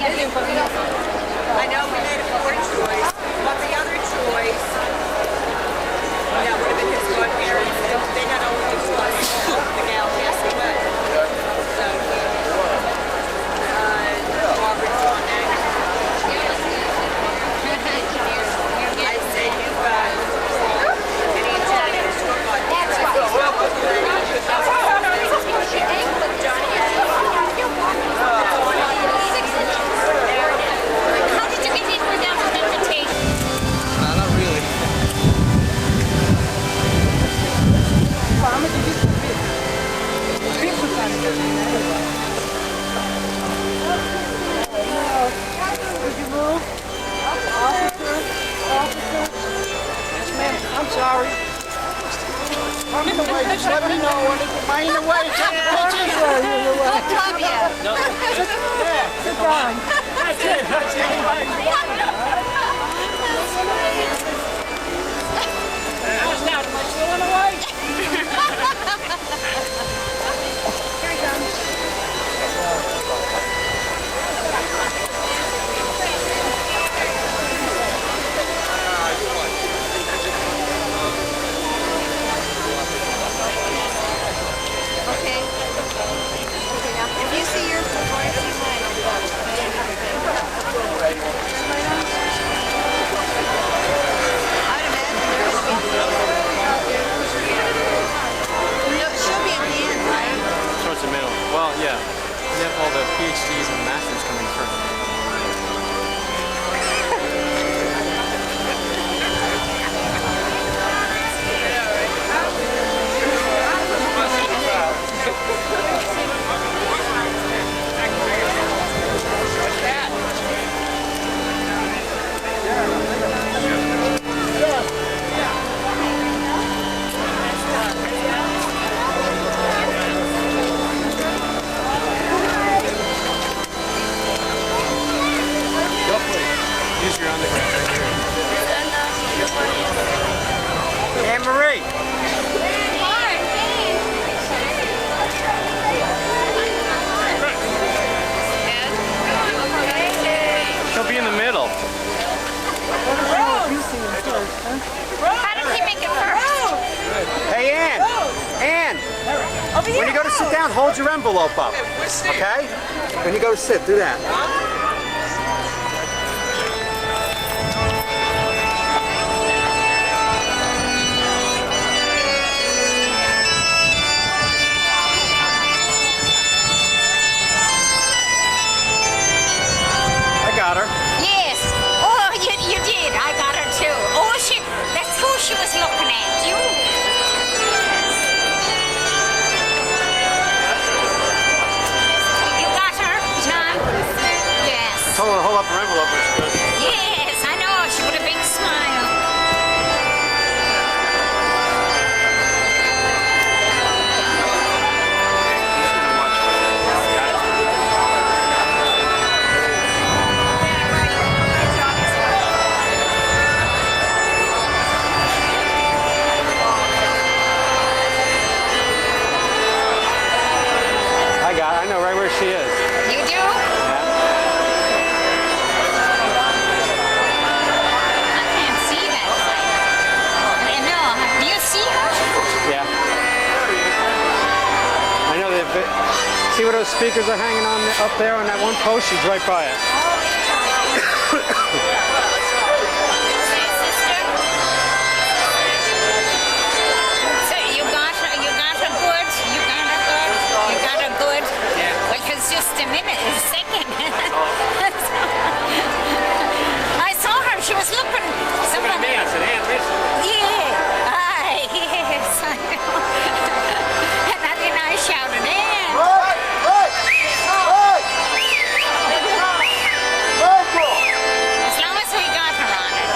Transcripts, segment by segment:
I know we made a poor choice, but the other choice, that would have been his godparents, and they got all the choice. The gal passed away. So, Margaret's on next. I said, you've got any intelligence to God. That's How did you get in without an invitation? Not really. Would you move? Officer. Yes, ma'am. I'm sorry. I'm in the way. Just let me know when it's in the way. Take pictures. Don't love you. Sit down. That's it. Now, am I still in the way? Here he comes. Okay. Okay, now, if you see yours before I see mine, I'd imagine yours will be. No, it should be at the end, right? Towards the middle. Well, yeah. You have all the PhDs and masters coming first. Use your underground right here. Anne-Marie. She'll be in the middle. How did he make it first? Hey, Ann. Ann. When you go to sit down, hold your envelope up. Okay? When you go to sit, do that. I got her. Yes. Oh, you did. I got her too. Oh, that's who she was looking at. You. You got her, John? Yes. Tell her to hold up her envelope when she goes. Yes, I know. She with a big smile. I know right where she is. You do? Yeah. I can't see that. I know. Do you see her? Yeah. I know that. See where those speakers are hanging on up there on that one post? She's right by it. So you got her good. You got her good. Well, because just a minute, a second. I saw her. She was looking. Somebody. Yeah. Aye, yes, I know. And then I shouted in. As long as we got her on it.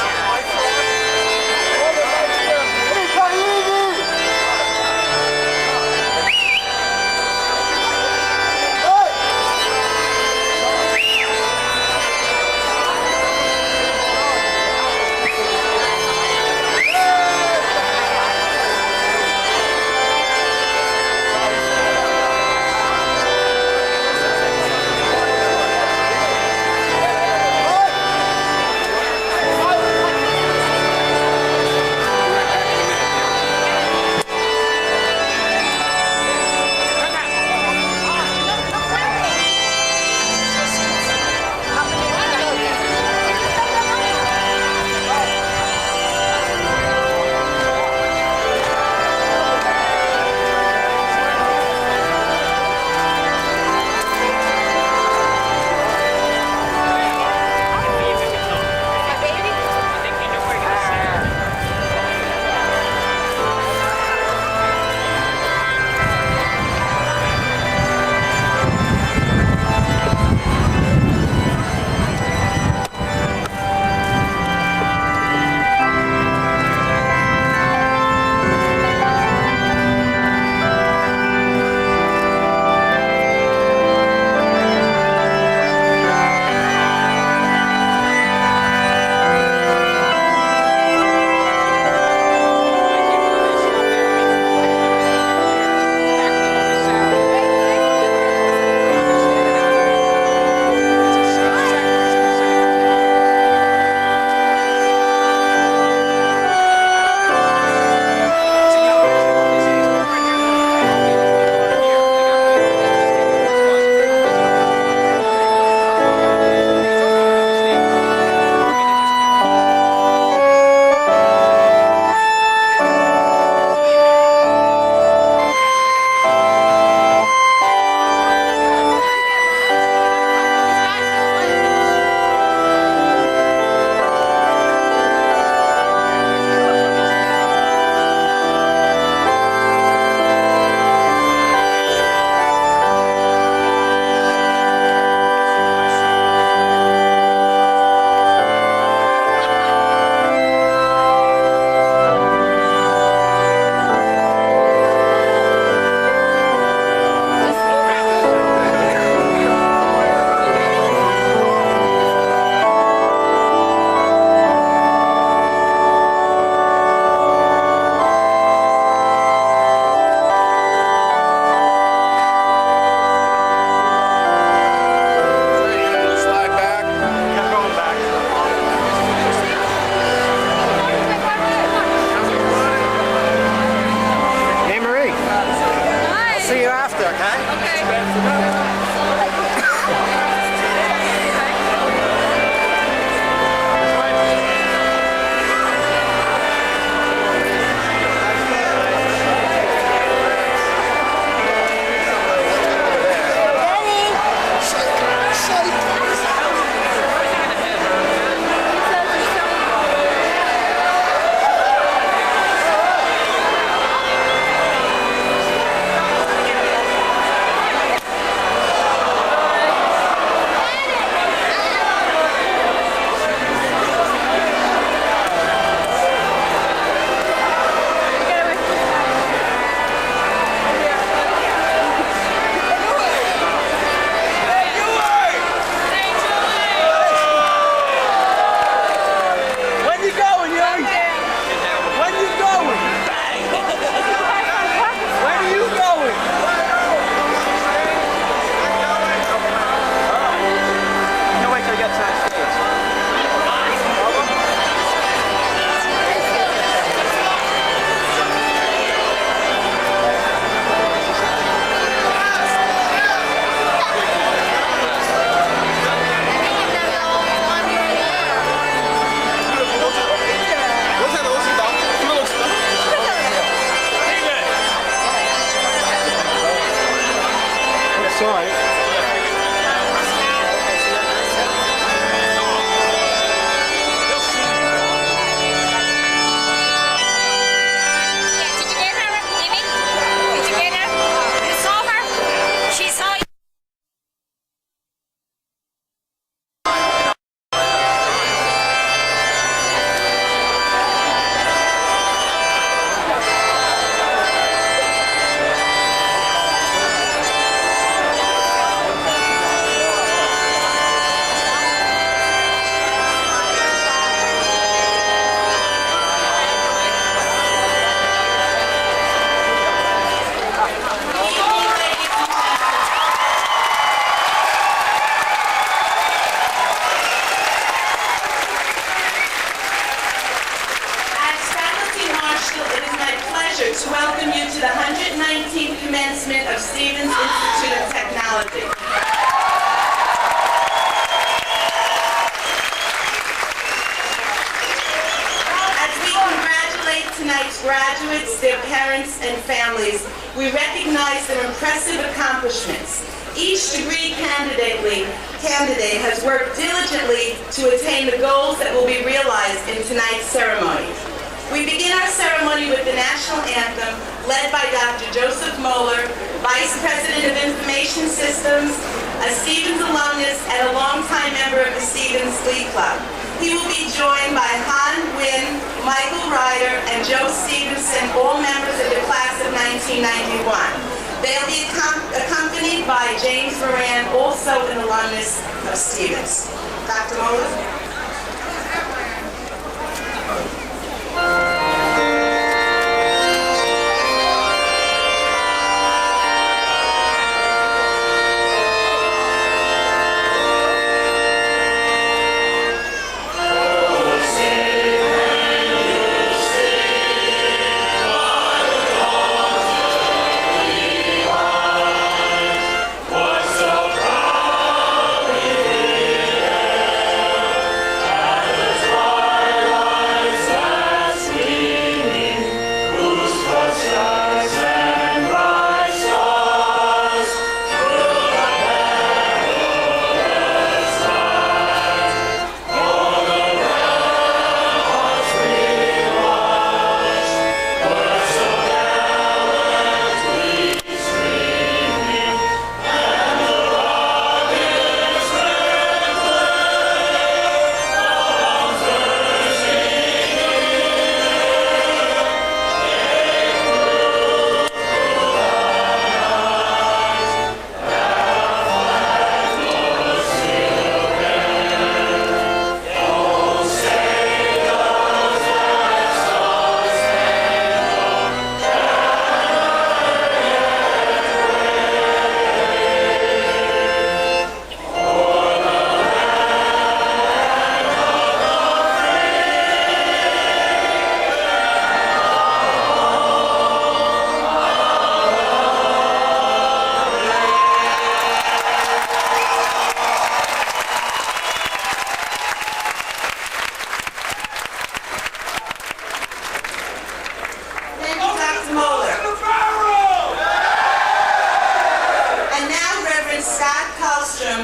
Stevens Institute of Technology. As we congratulate tonight's graduates, their parents, and families, we recognize their impressive accomplishments. Each degree candidate has worked diligently to attain the goals that will be realized in tonight's ceremony. We begin our ceremony with the national anthem, led by Dr. Joseph Moeller, Vice President of Information Systems, a Stevens alumnus, and a longtime member of the Stevens Glee Club. He will be joined by Han Wynn, Michael Ryder, and Joe Stevenson, all members of the class of 1991. They'll be accompanied by James Moran, also an alumnus of Stevens. Dr. Moeller?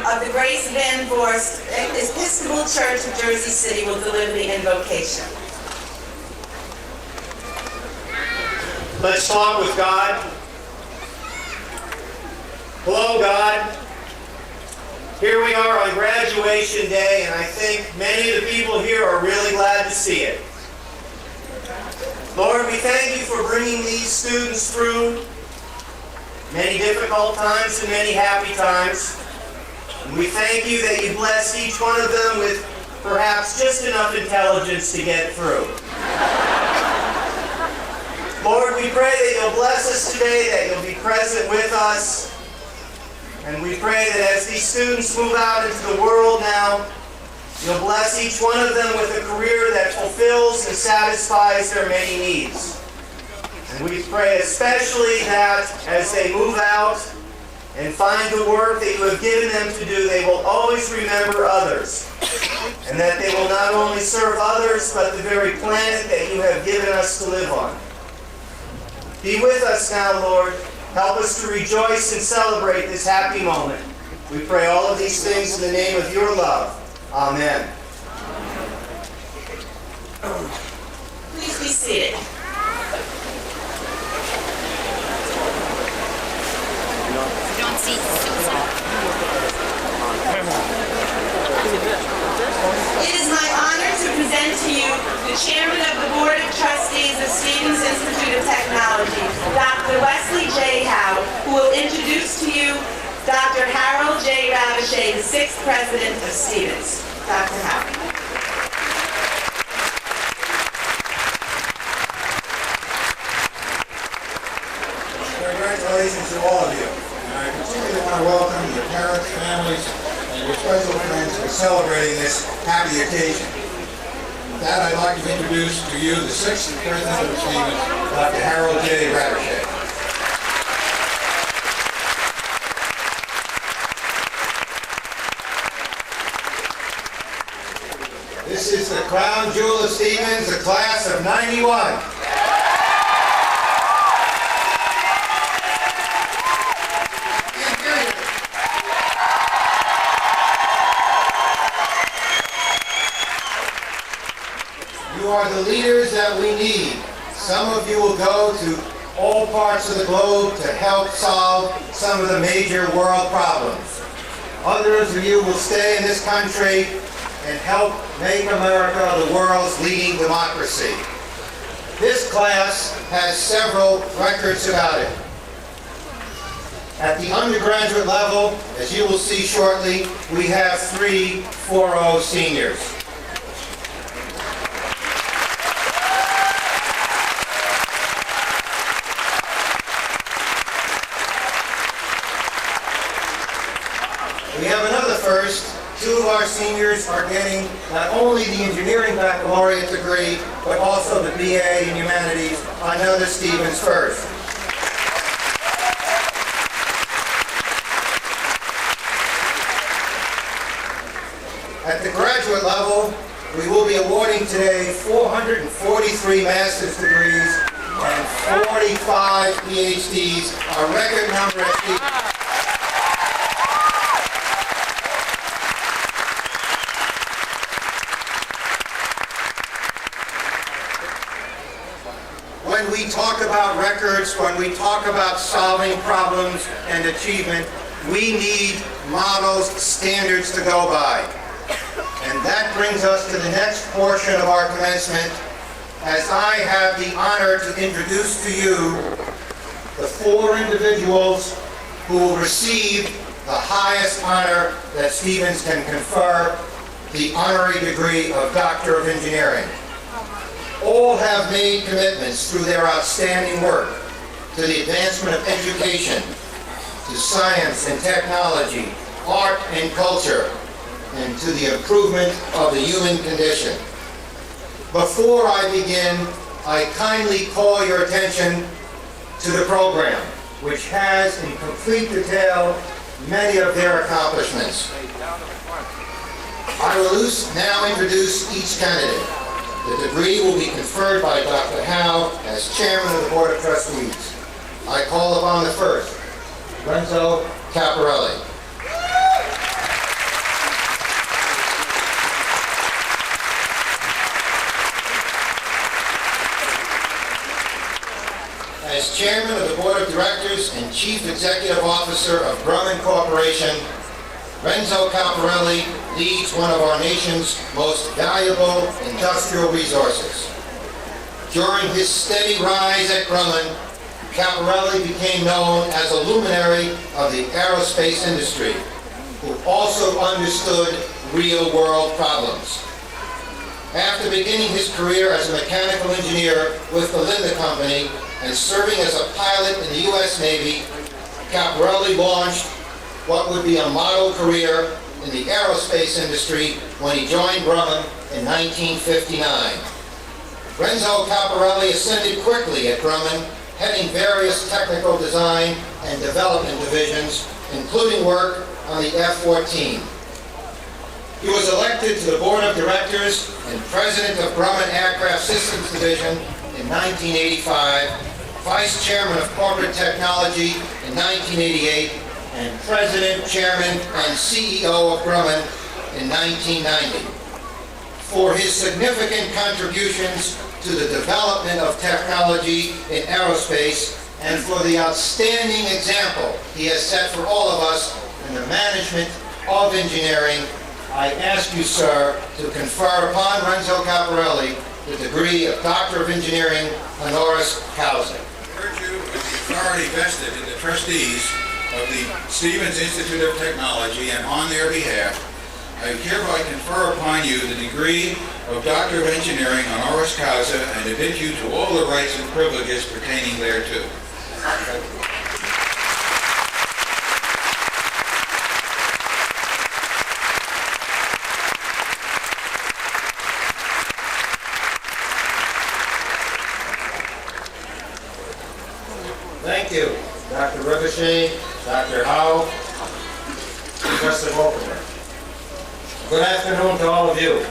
Of the Grace Van Vorst Episcopal Church of Jersey City will deliver the invocation. Let's talk with God. Hello, God. Here we are on graduation day, and I think many of the people here are really glad to see it. Lord, we thank you for bringing these students through many difficult times and many happy times. And we thank you that you blessed each one of them with perhaps just enough intelligence to get through. Lord, we pray that you'll bless us today, that you'll be present with us. And we pray that as these students move out into the world now, you'll bless each one of them with a career that fulfills and satisfies their many needs. And we pray especially that as they move out and find the work that you have given them to do, they will always remember others. And that they will not only serve others, but the very planet that you have given us to live on. Be with us now, Lord. Help us to rejoice and celebrate this happy moment. We pray all of these things in the name of your love. Amen. Please be seated. Don't see Susan. It is my honor to present to you the Chairman of the Board of Trustees of Stevens Institute of Technology, Dr. Wesley J. Howe, who will introduce to you Dr. Harold J. Ravichet, the 6th President of Stevens. Dr. Howe. Congratulations to all of you. And I particularly want to welcome your parents, families, and your special friends for celebrating this happy occasion. With that, I'd like to introduce to you the 6th President of Stevens, Dr. Harold J. Ravichet. This is the crown jewel of Stevens, the class of '91. You are the leaders that we need. Some of you will go to all parts of the globe to help solve some of the major world problems. Others of you will stay in this country and help make America the world's leading democracy. This class has several records about it. At the undergraduate level, as you will see shortly, we have 3 4.0 seniors. We have another first. 2 of our seniors are getting not only the engineering baccalaureate degree, but also the BA in humanities, another Stevens first. At the graduate level, we will be awarding today 443 master's degrees and 45 PhDs, a record number at Stevens. When we talk about records, when we talk about solving problems and achievement, we need models, standards to go by. And that brings us to the next portion of our commencement, as I have the honor to introduce to you the 4 individuals who will receive the highest honor that Stevens can confer, the honorary degree of Doctor of Engineering. All have made commitments through their outstanding work to the advancement of education, to science and technology, art and culture, and to the improvement of the human condition. Before I begin, I kindly call your attention to the program, which has in complete detail many of their accomplishments. I will now introduce each candidate. The degree will be conferred by Dr. Howe as Chairman of the Board of Trustees. I call upon the first, Renzo Caparelli. As Chairman of the Board of Directors and Chief Executive Officer of Grumman Corporation, Renzo Caparelli leads one of our nation's most valuable industrial resources. During his steady rise at Grumman, Caparelli became known as a luminary of the aerospace industry, who also understood real-world problems. After beginning his career as a mechanical engineer with the Linde Company and serving as a pilot in the U.S. Navy, Caparelli launched what would be a model career in the aerospace industry when he joined Grumman in 1959. Renzo Caparelli ascended quickly at Grumman, heading various technical design and development divisions, including work on the F-14. He was elected to the Board of Directors and President of Grumman Aircraft Systems Division in 1985, Vice Chairman of Corporate Technology in 1988, and President, Chairman, and CEO of Grumman in 1990. For his significant contributions to the development of technology in aerospace and for the outstanding example he has set for all of us in the management of engineering, I ask you, sir, to confer upon Renzo Caparelli the degree of Doctor of Engineering honoris causa. Virtue of the authority vested in the trustees of the Stevens Institute of Technology, and on their behalf, I hereby confer upon you the degree of Doctor of Engineering honoris causa and admit you to all the rights and privileges pertaining thereto. Thank you, Dr. Ricochet, Dr. Howe, Professor Wolfenberg. Good afternoon to all of you.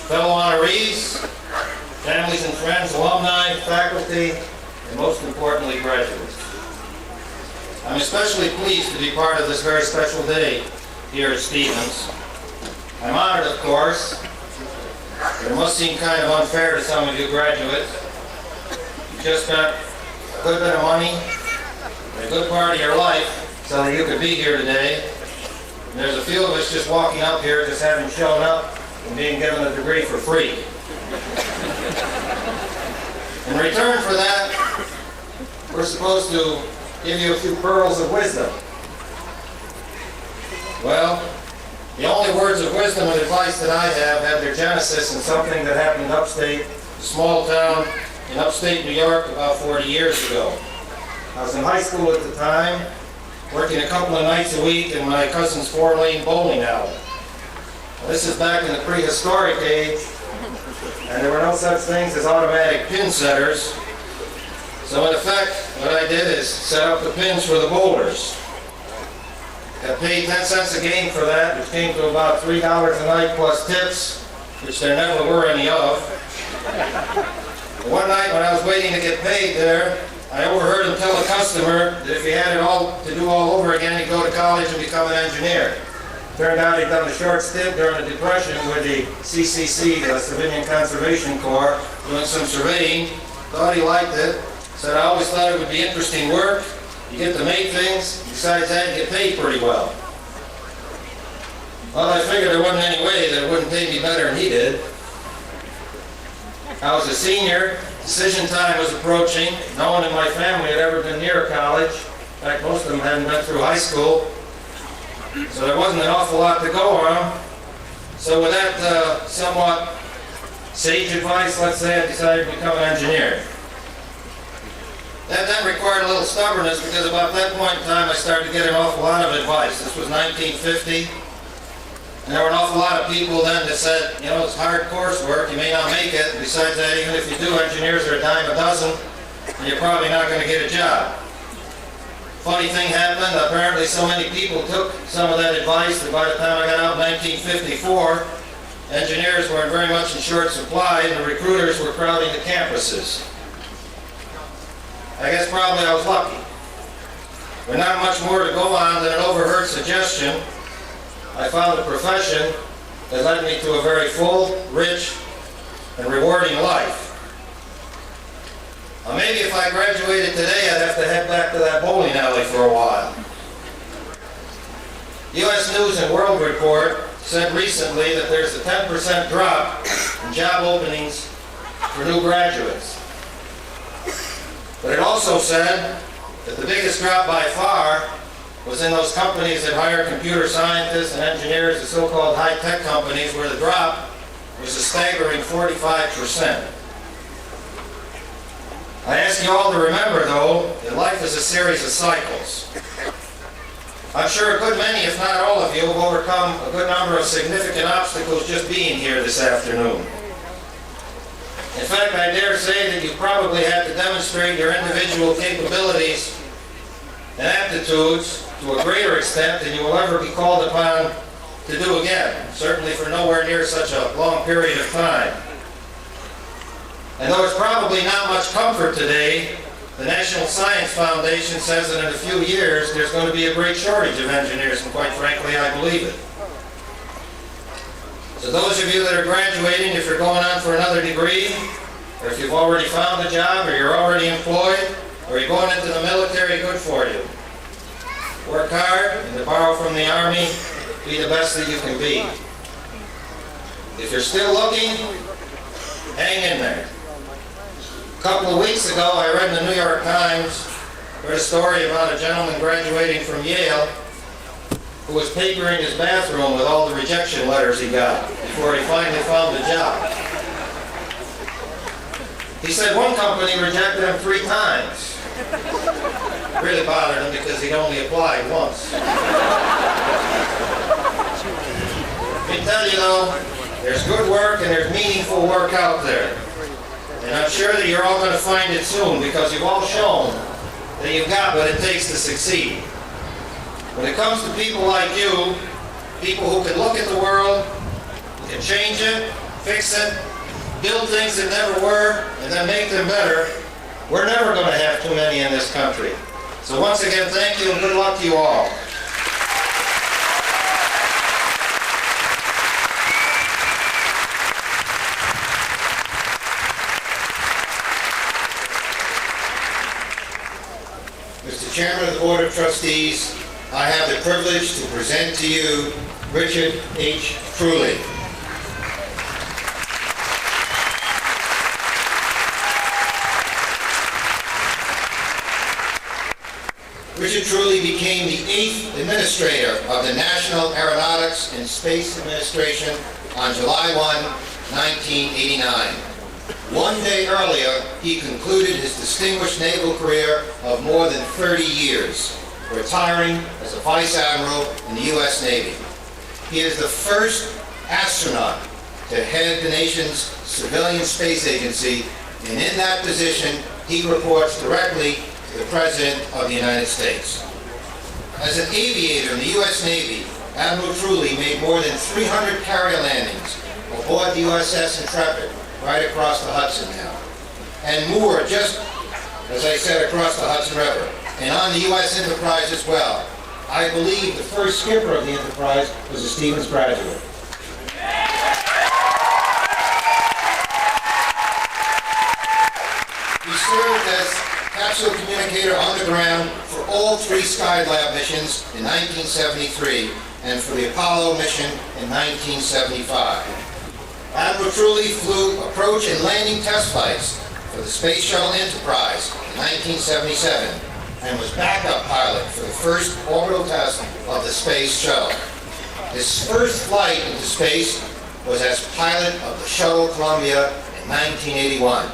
fellow honorees, families and friends, alumni, faculty, and most importantly, graduates. I'm especially pleased to be part of this very special day here at Stevens. I'm honored, of course. It must seem kind of unfair to some of you graduates. You just spent a good bit of money and a good part of your life so that you could be here today. And there's a few of us just walking up here, just having shown up and being given a degree for free. In return for that, we're supposed to give you a few pearls of wisdom. Well, the only words of wisdom and advice that I have their genesis in something that happened upstate, a small town in upstate New York about 40 years ago. I was in high school at the time, working a couple of nights a week in my cousin's 4-lane bowling alley. Now, this is back in the prehistoric age, and there were no such things as automatic pin setters. So in effect, what I did is set up the pins for the bowlers. I paid 10 cents a game for that, which came to about $3 a night plus tips, which there never were any of. But one night when I was waiting to get paid there, I overheard him tell a customer that if he had it all to do all over again, he'd go to college and become an engineer. Turned out he'd done a short stint during the Depression with the CCC, the Civilian Conservation Corps, doing some surveying. Thought he liked it. Said, I always thought it would be interesting work. You get to make things. Besides that, you get paid pretty well. Well, I figured there wasn't any way that it wouldn't pay me better than he did. I was a senior. Decision time was approaching. No one in my family had ever been near college. In fact, most of them hadn't been through high school. So there wasn't an awful lot to go on. So with that somewhat sage advice, let's say, I decided to become an engineer. That then required a little stubbornness because about that point in time I started to get an awful lot of advice. This was 1950. And there were an awful lot of people then that said, you know, it's hard coursework, you may not make it. Besides that, even if you do, engineers are a dime a dozen, and you're probably not going to get a job. Funny thing happened, apparently so many people took some of that advice that by the time I got out in 1954, engineers were very much in short supply and the recruiters were crowding the campuses. I guess probably I was lucky. With not much more to go on than an overheard suggestion, I found a profession that led me to a very full, rich, and rewarding life. Well, maybe if I graduated today, I'd have to head back to that bowling alley for a while. U.S. News and World Report said recently that there's a 10% drop in job openings for new graduates. But it also said that the biggest drop by far was in those companies that hire computer scientists and engineers, the so-called high-tech companies, where the drop was a staggering 45%. I ask you all to remember, though, that life is a series of cycles. I'm sure a good many, if not all of you, have overcome a good number of significant obstacles just being here this afternoon. In fact, I dare say that you probably had to demonstrate your individual capabilities and aptitudes to a greater extent than you will ever be called upon to do again, certainly for nowhere near such a long period of time. And though it's probably not much comfort today, the National Science Foundation says that in a few years there's going to be a great shortage of engineers, and quite frankly, I believe it. So those of you that are graduating, if you're going on for another degree, or if you've already found a job, or you're already employed, or you're going into the military, good for you. Work hard, and to borrow from the Army, be the best that you can be. If you're still looking, hang in there. A couple of weeks ago, I read in the New York Times, a story about a gentleman graduating from Yale who was papering his bathroom with all the rejection letters he got before he finally found a job. He said one company rejected him 3 times. It really bothered him because he'd only applied once. Let me tell you though, there's good work and there's meaningful work out there. And I'm sure that you're all going to find it soon because you've all shown that you've got what it takes to succeed. When it comes to people like you, people who can look at the world, who can change it, fix it, build things that never were, and then make them better, we're never going to have too many in this country. So once again, thank you and good luck to you all. Mr. Chairman of the Board of Trustees, I have the privilege to present to you Richard H. Truly. Richard Truly became the 8th Administrator of the National Aeronautics and Space Administration on July 1, 1989. One day earlier, he concluded his distinguished naval career of more than 30 years, retiring as a Vice Admiral in the U.S. Navy. He is the first astronaut to head the nation's civilian space agency, and in that position, he reports directly to the President of the United States. As an aviator in the U.S. Navy, Admiral Truly made more than 300 carrier landings aboard the USS Intrepid, right across the Hudson now, and moored just, as I said, across the Hudson River, and on the U.S. Enterprise as well. I believe the first skipper of the Enterprise was a Stevens graduate. He served as capsule communicator on the ground for all 3 Skylab missions in 1973 and for the Apollo mission in 1975. Admiral Truly flew approach and landing test flights for the Space Shuttle Enterprise in 1977 and was backup pilot for the first orbital test of the Space Shuttle. His first flight into space was as pilot of the Shuttle Columbia in 1981,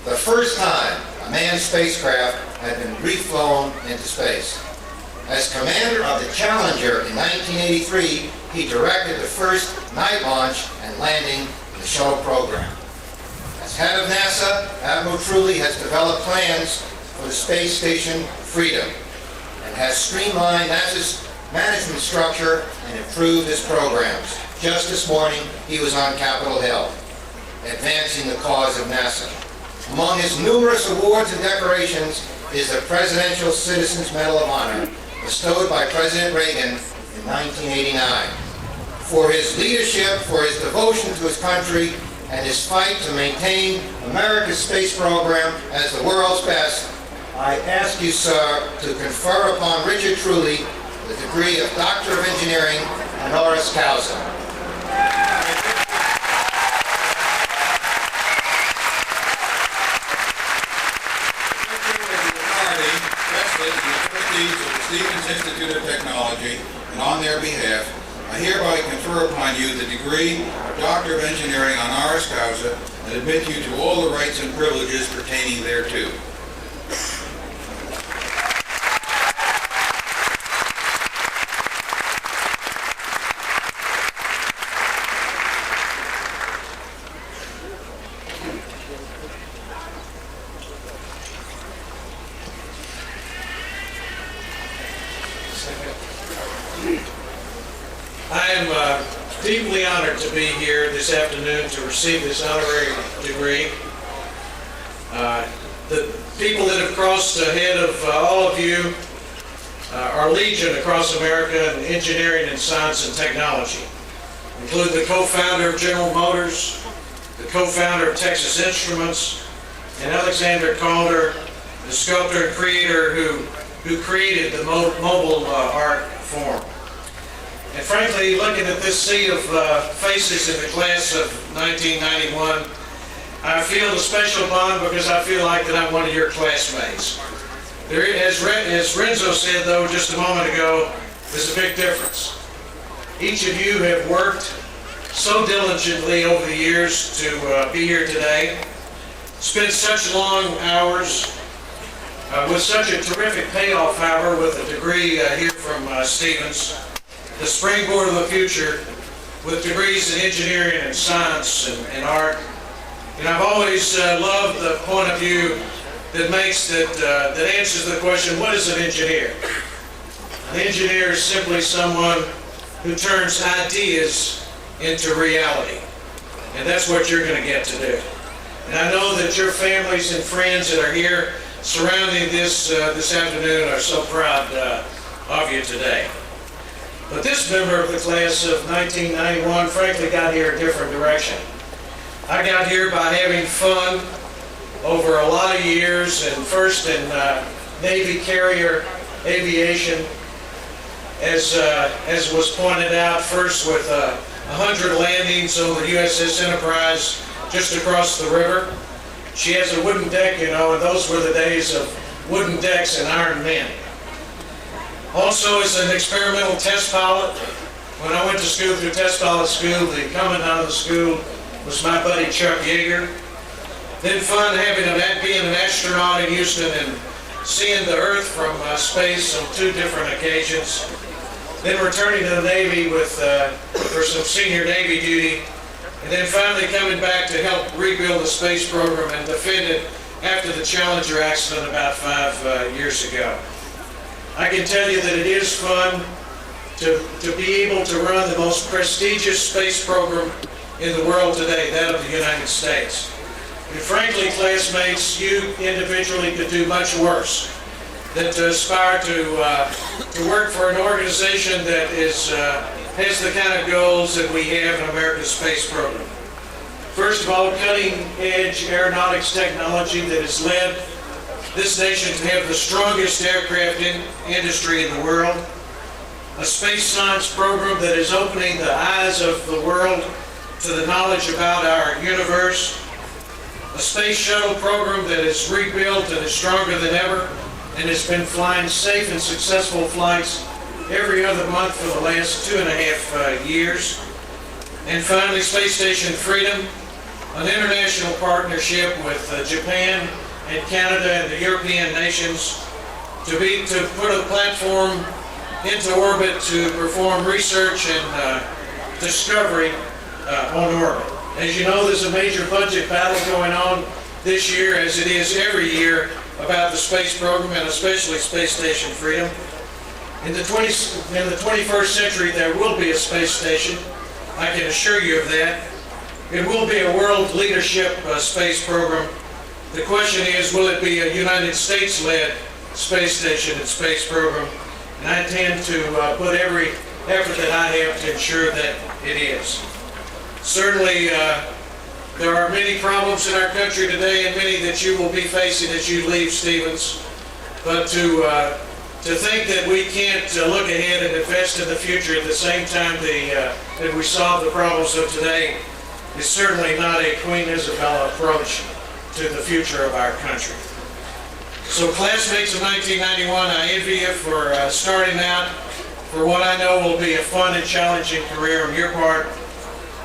the first time a manned spacecraft had been reflown into space. As commander of the Challenger in 1983, he directed the first night launch and landing in the shuttle program. As head of NASA, Admiral Truly has developed plans for the space station Freedom and has streamlined NASA's management structure and improved its programs. Just this morning, he was on Capitol Hill, advancing the cause of NASA. Among his numerous awards and decorations is the Presidential Citizens Medal of Honor, bestowed by President Reagan in 1989. For his leadership, for his devotion to his country, and his fight to maintain America's space program as the world's best, I ask you, sir, to confer upon Richard Truly the degree of Doctor of Engineering honoris causa. The Stevens Institute of Technology, and on their behalf, I hereby confer upon you the degree of Doctor of Engineering honoris causa and admit you to all the rights and privileges pertaining thereto. I am deeply honored to be here this afternoon to receive this honorary degree. The people that have crossed ahead of all of you are legion across America in engineering and science and technology, include the co-founder of General Motors, the co-founder of Texas Instruments, and Alexander Calder, the sculptor and creator who created the mobile art form. And frankly, looking at this sea of faces in the class of 1991, I feel a special bond because I feel like that I'm one of your classmates. There, as Renzo said, though, just a moment ago, there's a big difference. Each of you have worked so diligently over the years to be here today, spent such long hours, with such a terrific payoff, however, with a degree here from Stevens, the springboard of the future, with degrees in engineering and science and art. And I've always loved the point of view that that answers the question, what is an engineer? An engineer is simply someone who turns ideas into reality. And that's what you're going to get to do. And I know that your families and friends that are here surrounding this afternoon are so proud of you today. But this member of the class of 1991 frankly got here a different direction. I got here by having fun over a lot of years, and first in Navy carrier aviation, as was pointed out, first with 100 landings on the USS Enterprise just across the river. She has a wooden deck, you know, and those were the days of wooden decks and iron men. Also, as an experimental test pilot, when I went to school through test pilot school, the commandant of the school was my buddy Chuck Yeager. Then fun being an astronaut in Houston and seeing the Earth from space on 2 different occasions. Then returning to the Navy for some senior Navy duty, and then finally coming back to help rebuild the space program and defend it after the Challenger accident about 5 years ago. I can tell you that it is fun to be able to run the most prestigious space program in the world today, that of the United States. And frankly, classmates, you individually could do much worse than to aspire to work for an organization that has the kind of goals that we have in America's space program. First of all, cutting-edge aeronautics technology that has led this nation to have the strongest aircraft industry in the world. A space science program that is opening the eyes of the world to the knowledge about our universe. A space shuttle program that is rebuilt and is stronger than ever and has been flying safe and successful flights every other month for the last 2.5 years. And finally, Space Station Freedom, an international partnership with Japan and Canada and the European nations to put a platform into orbit to perform research and discovery on orbit. As you know, there's a major budget battle going on this year, as it is every year, about the space program and especially Space Station Freedom. In the 21st century, there will be a space station. I can assure you of that. It will be a world leadership space program. The question is, will it be a United States-led space station and space program? And I intend to put every effort that I have to ensure that it is. Certainly, there are many problems in our country today, and many that you will be facing as you leave Stevens. But to think that we can't look ahead and invest in the future at the same time that we solve the problems of today is certainly not a Queen Isabella approach to the future of our country. So classmates of 1991, I envy you for starting out for what I know will be a fun and challenging career on your part.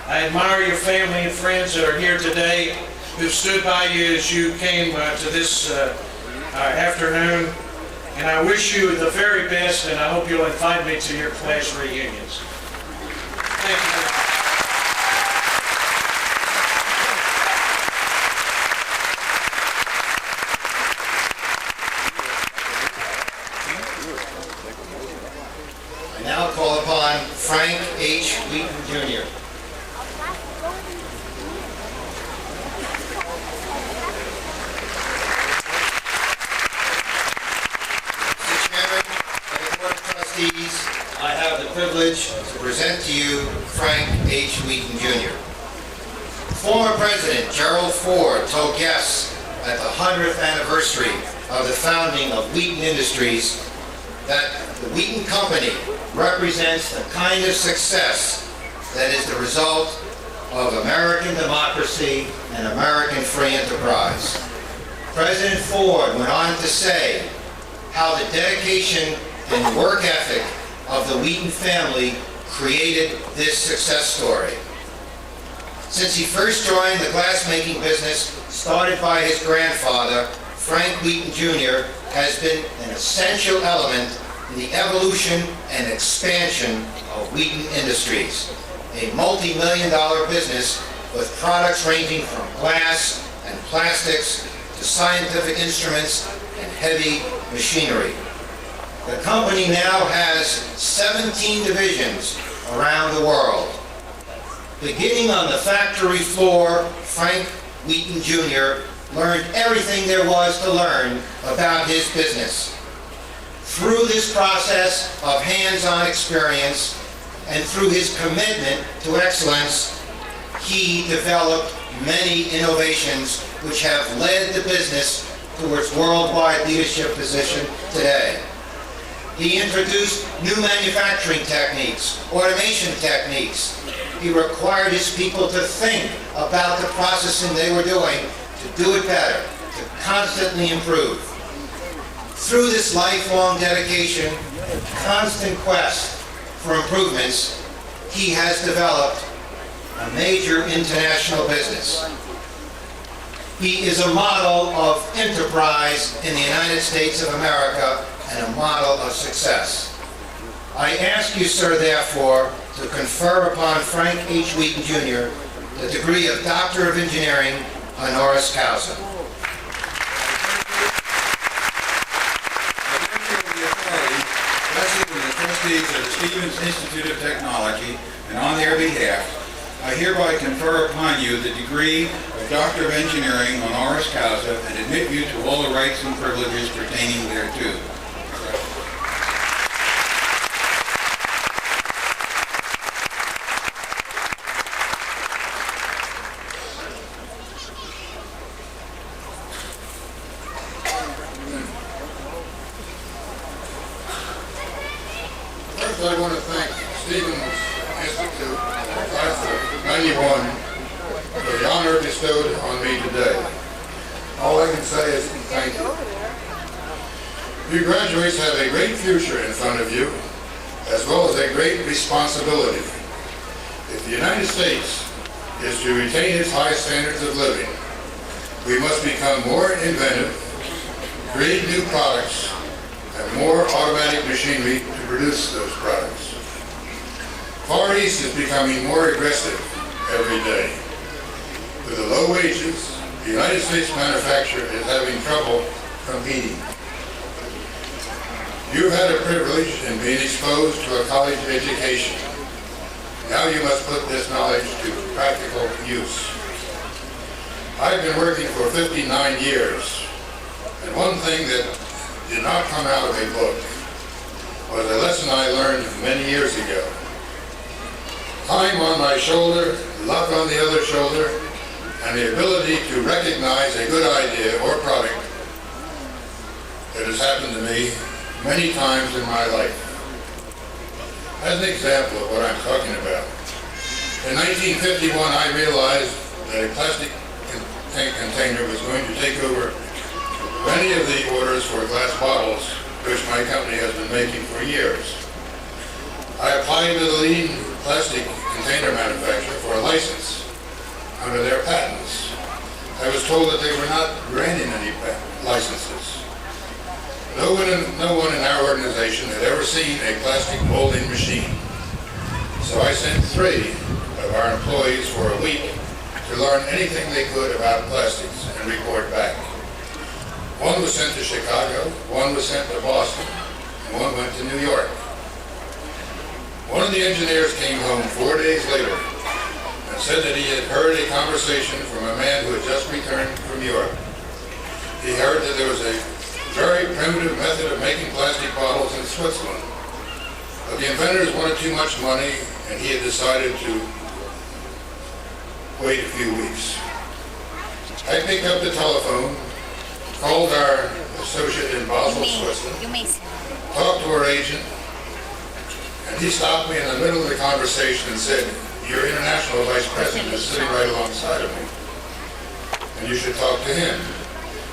I admire your family and friends that are here today who've stood by you as you came to this afternoon. And I wish you the very best, and I hope you'll invite me to your class reunions. Thank you. I now call upon Frank H. Wheaton, Jr. I have the privilege to present to you Frank H. Wheaton, Jr. Former President Gerald Ford told guests at the 100th anniversary of the founding of Wheaton Industries that the Wheaton Company represents the kind of success that is the result of American democracy and American free enterprise. President Ford went on to say how the dedication and work ethic of the Wheaton family created this success story. Since he first joined the glass-making business started by his grandfather, Frank Wheaton Jr. has been an essential element in the evolution and expansion of Wheaton Industries, a multi-million-dollar business with products ranging from glass and plastics to scientific instruments and heavy machinery. The company now has 17 divisions around the world. Beginning on the factory floor, Frank Wheaton Jr. learned everything there was to learn about his business. Through this process of hands-on experience and through his commitment to excellence, he developed many innovations which have led the business to its worldwide leadership position today. He introduced new manufacturing techniques, automation techniques. He required his people to think about the processing they were doing, to do it better, to constantly improve. Through this lifelong dedication, constant quest for improvements, he has developed a major international business. He is a model of enterprise in the United States of America and a model of success. I ask you, sir, therefore, to confer upon Frank H. Wheaton, Jr. the degree of Doctor of Engineering honoris causa. Blessed with the trustees of the Stevens Institute of Technology, and on their behalf, I hereby confer upon you the degree of Doctor of Engineering honoris causa and admit you to all the rights and privileges pertaining thereto. First, I want to thank Stevens Institute class of 91 for the honor bestowed on me today. All I can say is thank you. You graduates have a great future in front of you, as well as a great responsibility. If the United States is to retain its high standards of living, we must become more inventive, create new products, and more automatic machinery to produce those products. Far East is becoming more aggressive every day. With the low wages, the United States manufacturer is having trouble competing. You've had a privilege in being exposed to a college education. Now you must put this knowledge to practical use. I've been working for 59 years, and one thing that did not come out of a book was a lesson I learned many years ago. Time on my shoulder, luck on the other shoulder, and the ability to recognize a good idea or product that has happened to me many times in my life. As an example of what I'm talking about, in 1951 I realized that a plastic container was going to take over many of the orders for glass bottles, which my company has been making for years. I applied to the leading plastic container manufacturer for a license under their patents. I was told that they were not granting any licenses. No one in our organization had ever seen a plastic molding machine. So I sent 3 of our employees for a week to learn anything they could about plastics and report back. One was sent to Chicago, one was sent to Boston, and one went to New York. One of the engineers came home 4 days later and said that he had heard a conversation from a man who had just returned from Europe. He heard that there was a very primitive method of making plastic bottles in Switzerland. But the inventors wanted too much money, and he had decided to wait a few weeks. I picked up the telephone, called our associate in Basel, Switzerland, talked to our agent, and he stopped me in the middle of the conversation and said, "Your international vice president is sitting right alongside of me, and you should talk to him."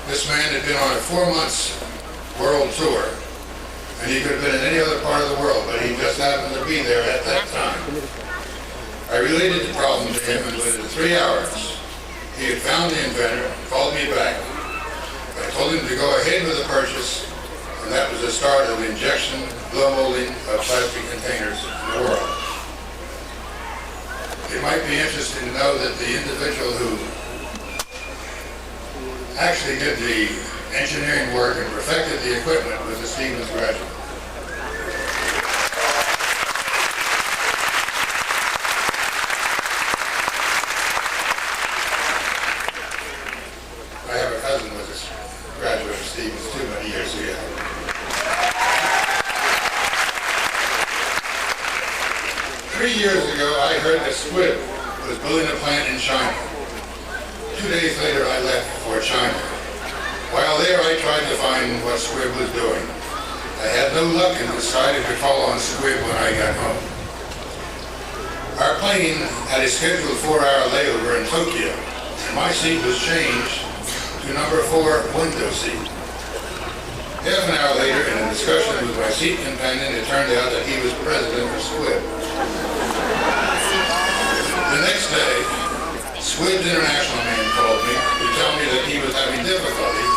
This man had been on a 4-month world tour, and he could have been in any other part of the world, but he just happened to be there at that time. I related the problem to him, and within 3 hours, he had found the inventor, called me back. I told him to go ahead with the purchase, and that was the start of injection blow molding of plastic containers in the world. It might be interesting to know that the individual who actually did the engineering work and perfected the equipment was a Stevens graduate. heard that Squibb was building a plant in China. 2 days later, I left for China. While there, I tried to find what Squibb was doing. I had no luck and decided to call on Squibb when I got home. Our plane had a scheduled 4-hour layover in Tokyo, and my seat was changed to number 4 window seat. Half an hour later, in a discussion with my seat companion, it turned out that he was president of Squibb. The next day, Squibb's international man called me to tell me that he was having difficulty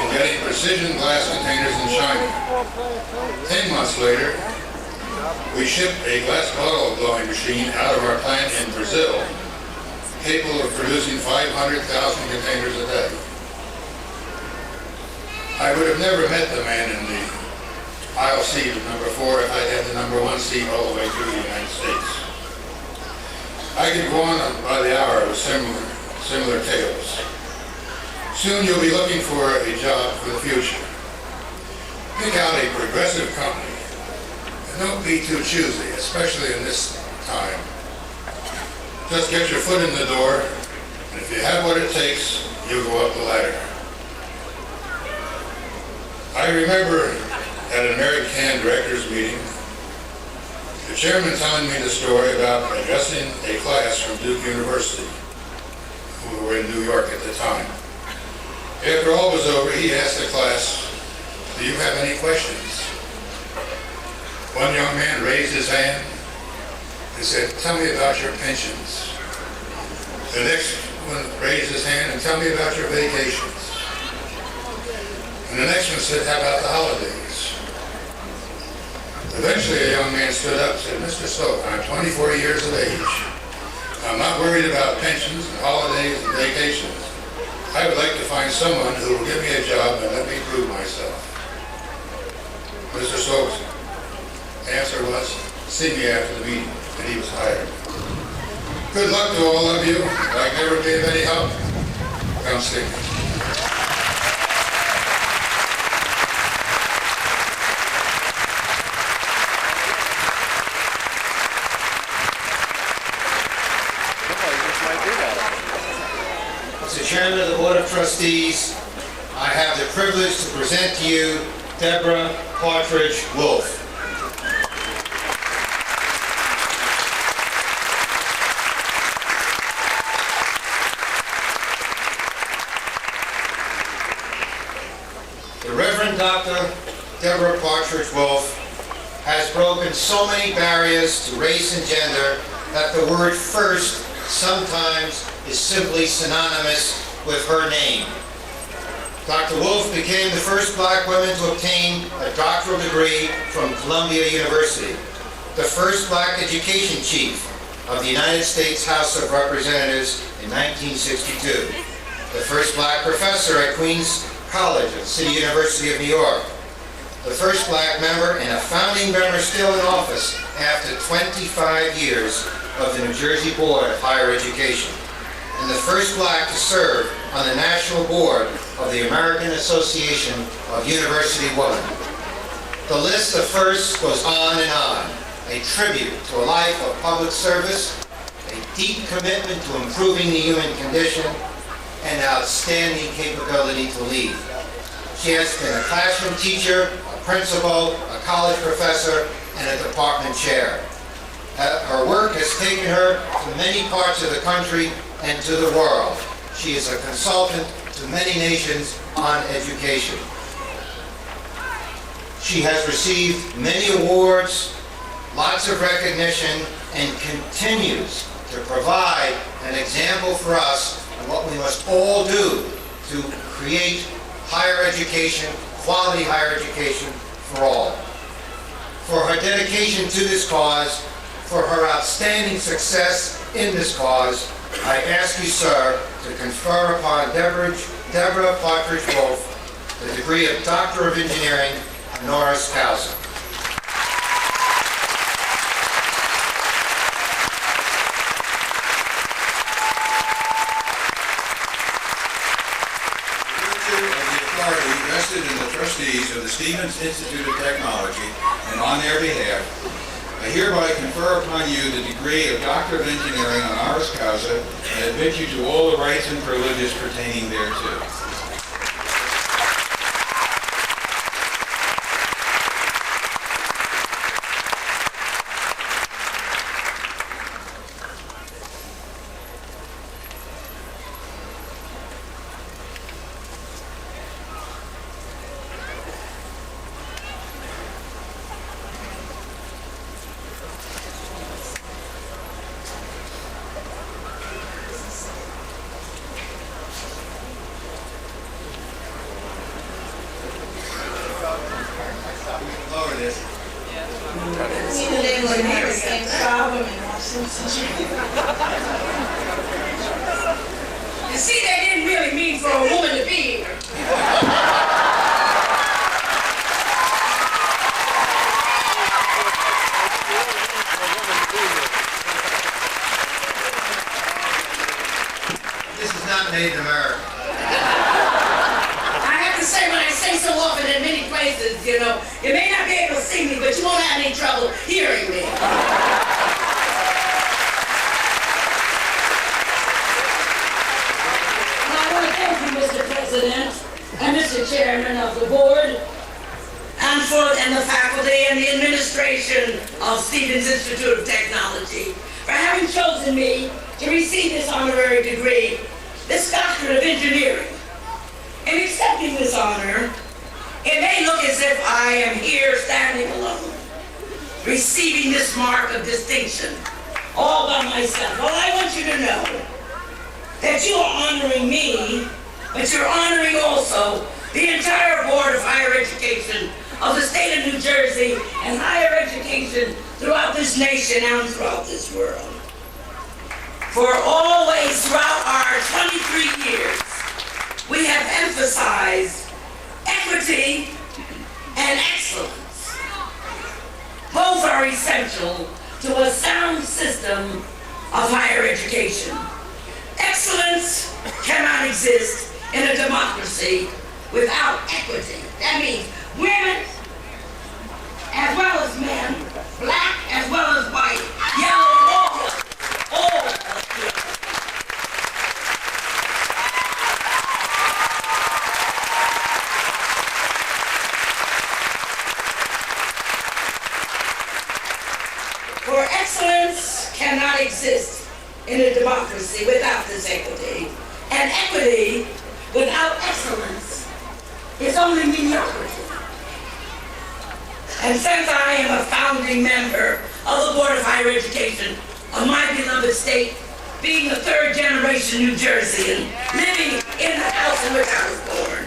in getting precision glass containers in China. 10 months later, we shipped a glass bottle blowing machine out of our plant in Brazil, capable of producing 500,000 containers a day. I would have never met the man in the aisle seat of number 4 if I'd had the number 1 seat all the way through the United States. I could go on by the hour with similar tales. Soon you'll be looking for a job for the future. Pick out a progressive company. And don't be too choosy, especially in this time. Just get your foot in the door, and if you have what it takes, you'll go up the ladder. I remember at an American directors meeting, the chairman telling me the story about addressing a class from Duke University, who were in New York at the time. After all was over, he asked the class, "Do you have any questions?" One young man raised his hand and said, "Tell me about your pensions." The next one raised his hand and "Tell me about your vacations." And the next one said, "How about the holidays?" Eventually a young man stood up and said, "Mr. Stoke, I'm 24 years of age. I'm not worried about pensions and holidays and vacations. I would like to find someone who will give me a job and let me prove myself." Mr. Stoke's answer was, "See me after the meeting," and he was hired. Good luck to all of you. If I can ever be of any help, come see me. As the Chairman of the Board of Trustees, I have the privilege to present to you Deborah Partridge Wolfe. The Reverend Dr. Deborah Partridge Wolfe has broken so many barriers to race and gender that the word first sometimes is simply synonymous with her name. Dr. Wolfe became the first black woman to obtain a doctoral degree from Columbia University, the first black education chief of the United States House of Representatives in 1962, the first black professor at Queens College at City University of New York, the first black member and a founding member still in office after 25 years of the New Jersey Board of Higher Education, and the first black to serve on the National Board of the American Association of University Women. The list of firsts goes on and on, a tribute to a life of public service, a deep commitment to improving the human condition, and outstanding capability to lead. She has been a classroom teacher, a principal, a college professor, and a department chair. Her work has taken her to many parts of the country and to the world. She is a consultant to many nations on education. She has received many awards, lots of recognition, and continues to provide an example for us of what we must all do to create higher education, quality higher education for all. For her dedication to this cause, for her outstanding success in this cause, I ask you, sir, to confer upon Deborah Partridge Wolfe the degree of Doctor of Engineering honoris causa. Vested in the trustees of the Stevens Institute of Technology, and on their behalf, I hereby confer upon you the degree of Doctor of Engineering honoris causa and admit you to all the rights and privileges pertaining thereto. Lower this. You see, they didn't really mean for a woman to be here. This is not made in America. I have to say, when I say so often in many places, you know, you may not be able to see me, but you won't have any trouble hearing me. I want to thank you, Mr. President, and Mr. Chairman of the board, and the faculty and the administration of Stevens Institute of Technology for having chosen me to receive this honorary degree, this Doctorate of Engineering. In accepting this honor, it may look as if I am here standing alone, receiving this mark of distinction all by myself. Well, I want you to know that you are honoring me, but you're honoring also the entire Board of Higher Education of the state of New Jersey and higher education throughout this nation and throughout this world. For always throughout our 23 years, we have emphasized equity and excellence. Both are essential to a sound system of higher education. Excellence cannot exist in a democracy without equity. That means women as well as men, black as well as white, yellow, all. For excellence cannot exist in a democracy without this equity. And equity without excellence is only mediocrity. And since I am a founding member of the Board of Higher Education of my beloved state, being the third generation New Jerseyan, living in the house in which I was born,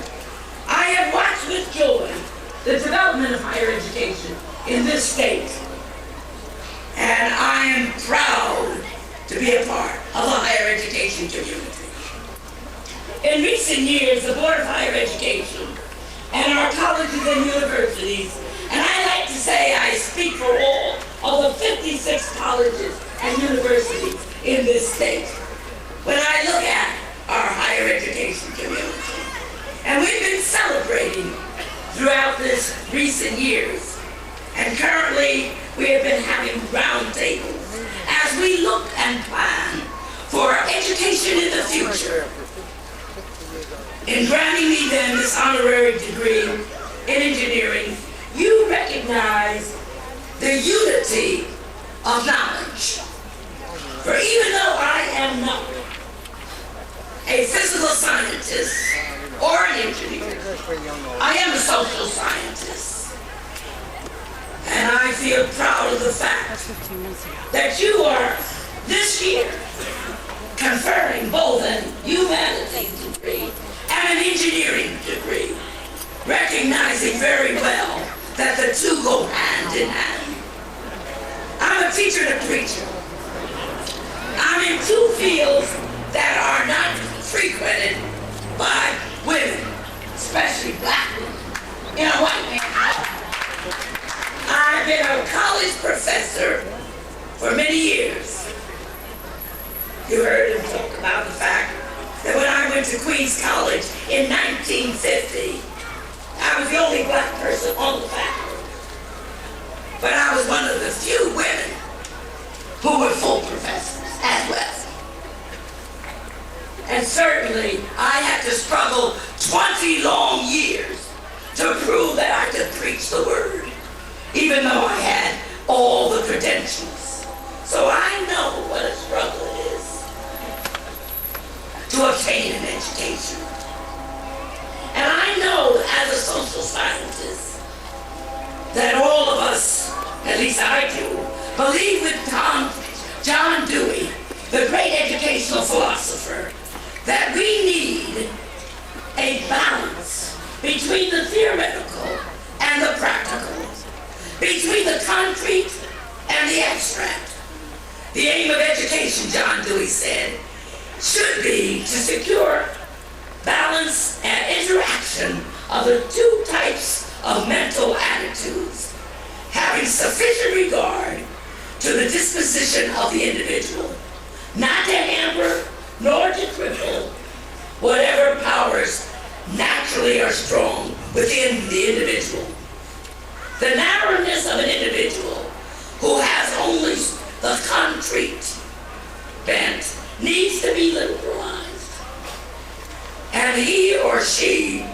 I have watched with joy the development of higher education in this state. And I am proud to be a part of the higher education community. In recent years, the Board of Higher Education and our colleges and universities, and I like to say I speak for all of the 56 colleges and universities in this state, when I look at our higher education community. And we've been celebrating throughout this recent years. And currently, we have been having roundtables as we look and plan for education in the future. In granting me then this honorary degree in engineering, you recognize the unity of knowledge. For even though I am not a physical scientist or an engineer, I am a social scientist. And I feel proud of the fact that you are this year conferring both an humanities degree and an engineering degree, recognizing very well that the two go hand in hand. I'm a teacher and a preacher. I'm in two fields that are not frequented by women, especially black women, in a white man's home. I've been a college professor for many years. You heard him talk about the fact that when I went to Queens College in 1950, I was the only black person on the faculty. but I was one of the few women who were full professors as well. And certainly, I had to struggle 20 long years to prove that I could preach the word, even though I had all the credentials. So I know what a struggle it is to obtain an education. And I know as a social scientist that all of us, at least I do, believe with John Dewey, the great educational philosopher, that we need a balance between the theoretical and the practical, between the concrete and the abstract. The aim of education, John Dewey said, should be to secure balance and interaction of the two types of mental attitudes, having sufficient regard to the disposition of the individual, not to hamper nor to cripple whatever powers naturally are strong within the individual. The narrowness of an individual who has only the concrete bent needs to be liberalized. And he or she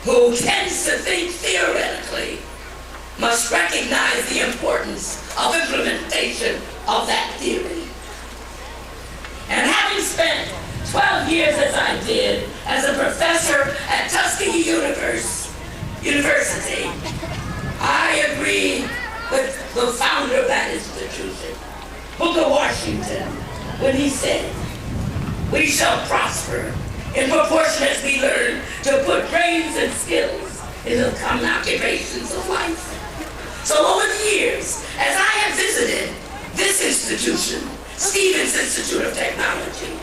who tends to think theoretically must recognize the importance of implementation of that theory. And having spent 12 years as I did as a professor at Tuskegee University, I agree with the founder of that institution, Booker Washington, when he said, "We shall prosper in proportion as we learn to put brains and skills into the common occupations of life." So over the years, as I have visited this institution, Stevens Institute of Technology,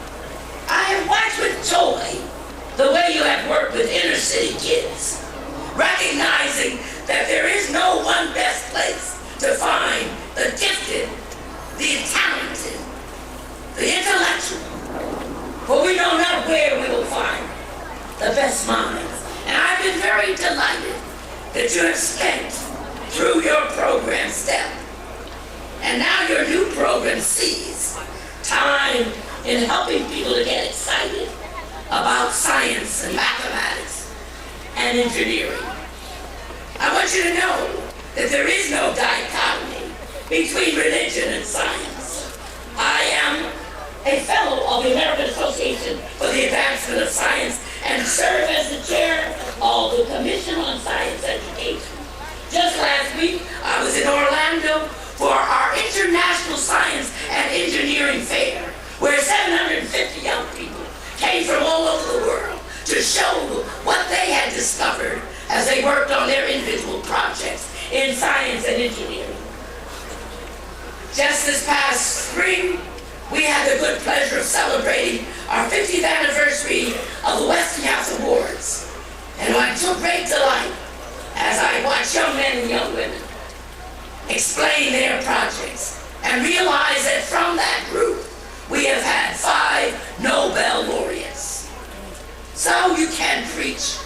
I have watched with joy the way you have worked with inner city kids, recognizing that there is no one best place to find the gifted, the talented, the intellectual, for we know not where we will find the best minds. And I've been very delighted that you have spent through your program STEP, and now your new program sees time in helping people to get excited about science and mathematics and engineering. I want you to know that there is no dichotomy between religion and science. I am a fellow of the American Association for the Advancement of Science and serve as the chair of the Commission on Science Education. Just last week, I was in Orlando for our International Science and Engineering Fair, where 750 young people came from all over the world to show what they had discovered as they worked on their individual projects in science and engineering. Just this past spring, we had the good pleasure of celebrating our 50th anniversary of the Westinghouse Awards. And I took great delight as I watched young men and young women explain their projects and realize that from that group, we have had 5 Nobel laureates. So you can preach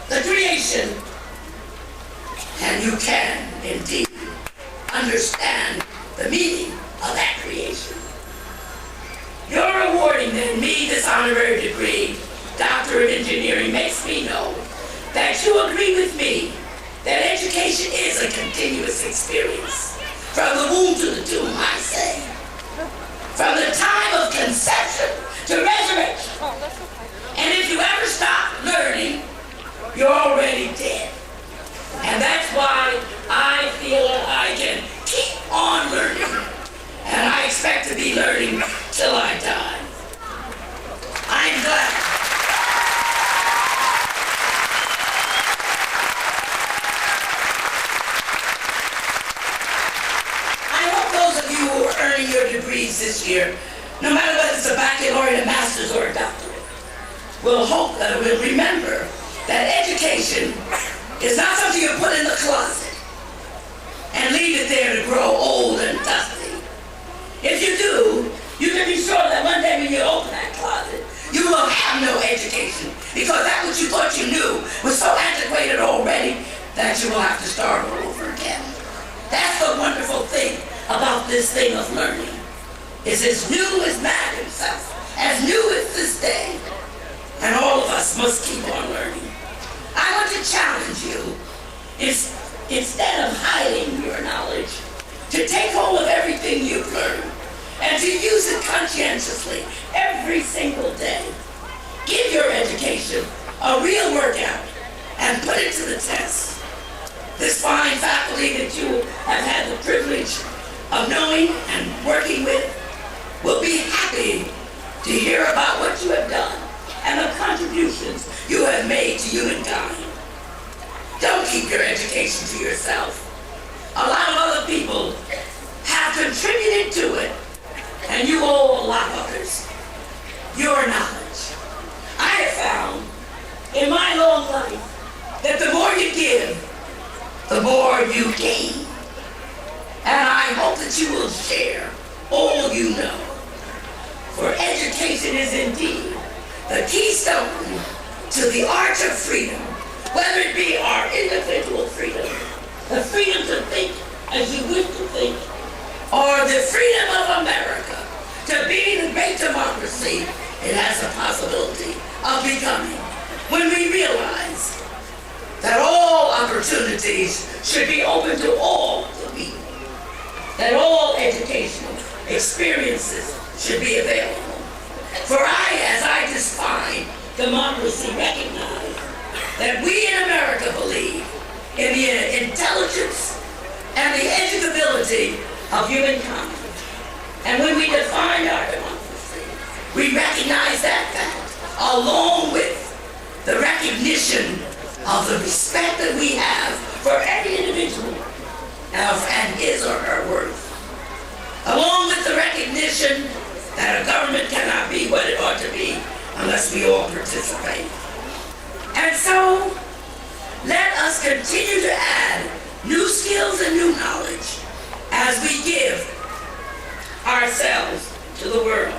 the creation, and you can indeed understand the meaning of that creation. Your awarding me this honorary degree, Doctor of Engineering, makes me know that you agree with me that education is a continuous experience. From the womb to the tomb, I say. From the time of conception to resurrection. And if you ever stop learning, you're already dead. And that's why I feel that I can keep on learning. And I expect to be learning till I die. I'm glad. I hope those of you who are earning your degrees this year, no matter whether it's a baccalaureate, a master's, or a doctorate, will remember that education is not something you put in the closet and leave it there to grow old and dusty. If you do, you can be sure that one day when you open that closet, you will have no education, because that which you thought you knew was so antiquated already that you will have to start all over again. That about this thing of learning is as new as man himself, as new as this day. And all of us must keep on learning. I want to challenge you, instead of hiding your knowledge, to take hold of everything you've learned and to use it conscientiously every single day. Give your education a real workout and put it to the test. This fine faculty that you have had the privilege of knowing and working with will be happy to hear about what you have done and the contributions you have made to humankind. Don't keep your education to yourself. A lot of other people have contributed to it, and you owe a lot of others your knowledge. I have found in my long life that the more you give, the more you gain. And I hope that you will share all you know. For education is indeed the keystone to the arch of freedom, whether it be our individual freedom, the freedom to think as you wish to think, or the freedom of America to be the great democracy it has the possibility of becoming when we realize that all opportunities should be open to all the people, that all educational experiences should be available. For as I define democracy, recognize that we in America believe in the intelligence and the educability of humankind. And when we define our democracy, we recognize that fact, along with the recognition of the respect that we have for every individual and his or her worth, along with the recognition that a government cannot be what it ought to be unless we all participate. And so, let us continue to add new skills and new knowledge as we give ourselves to the world.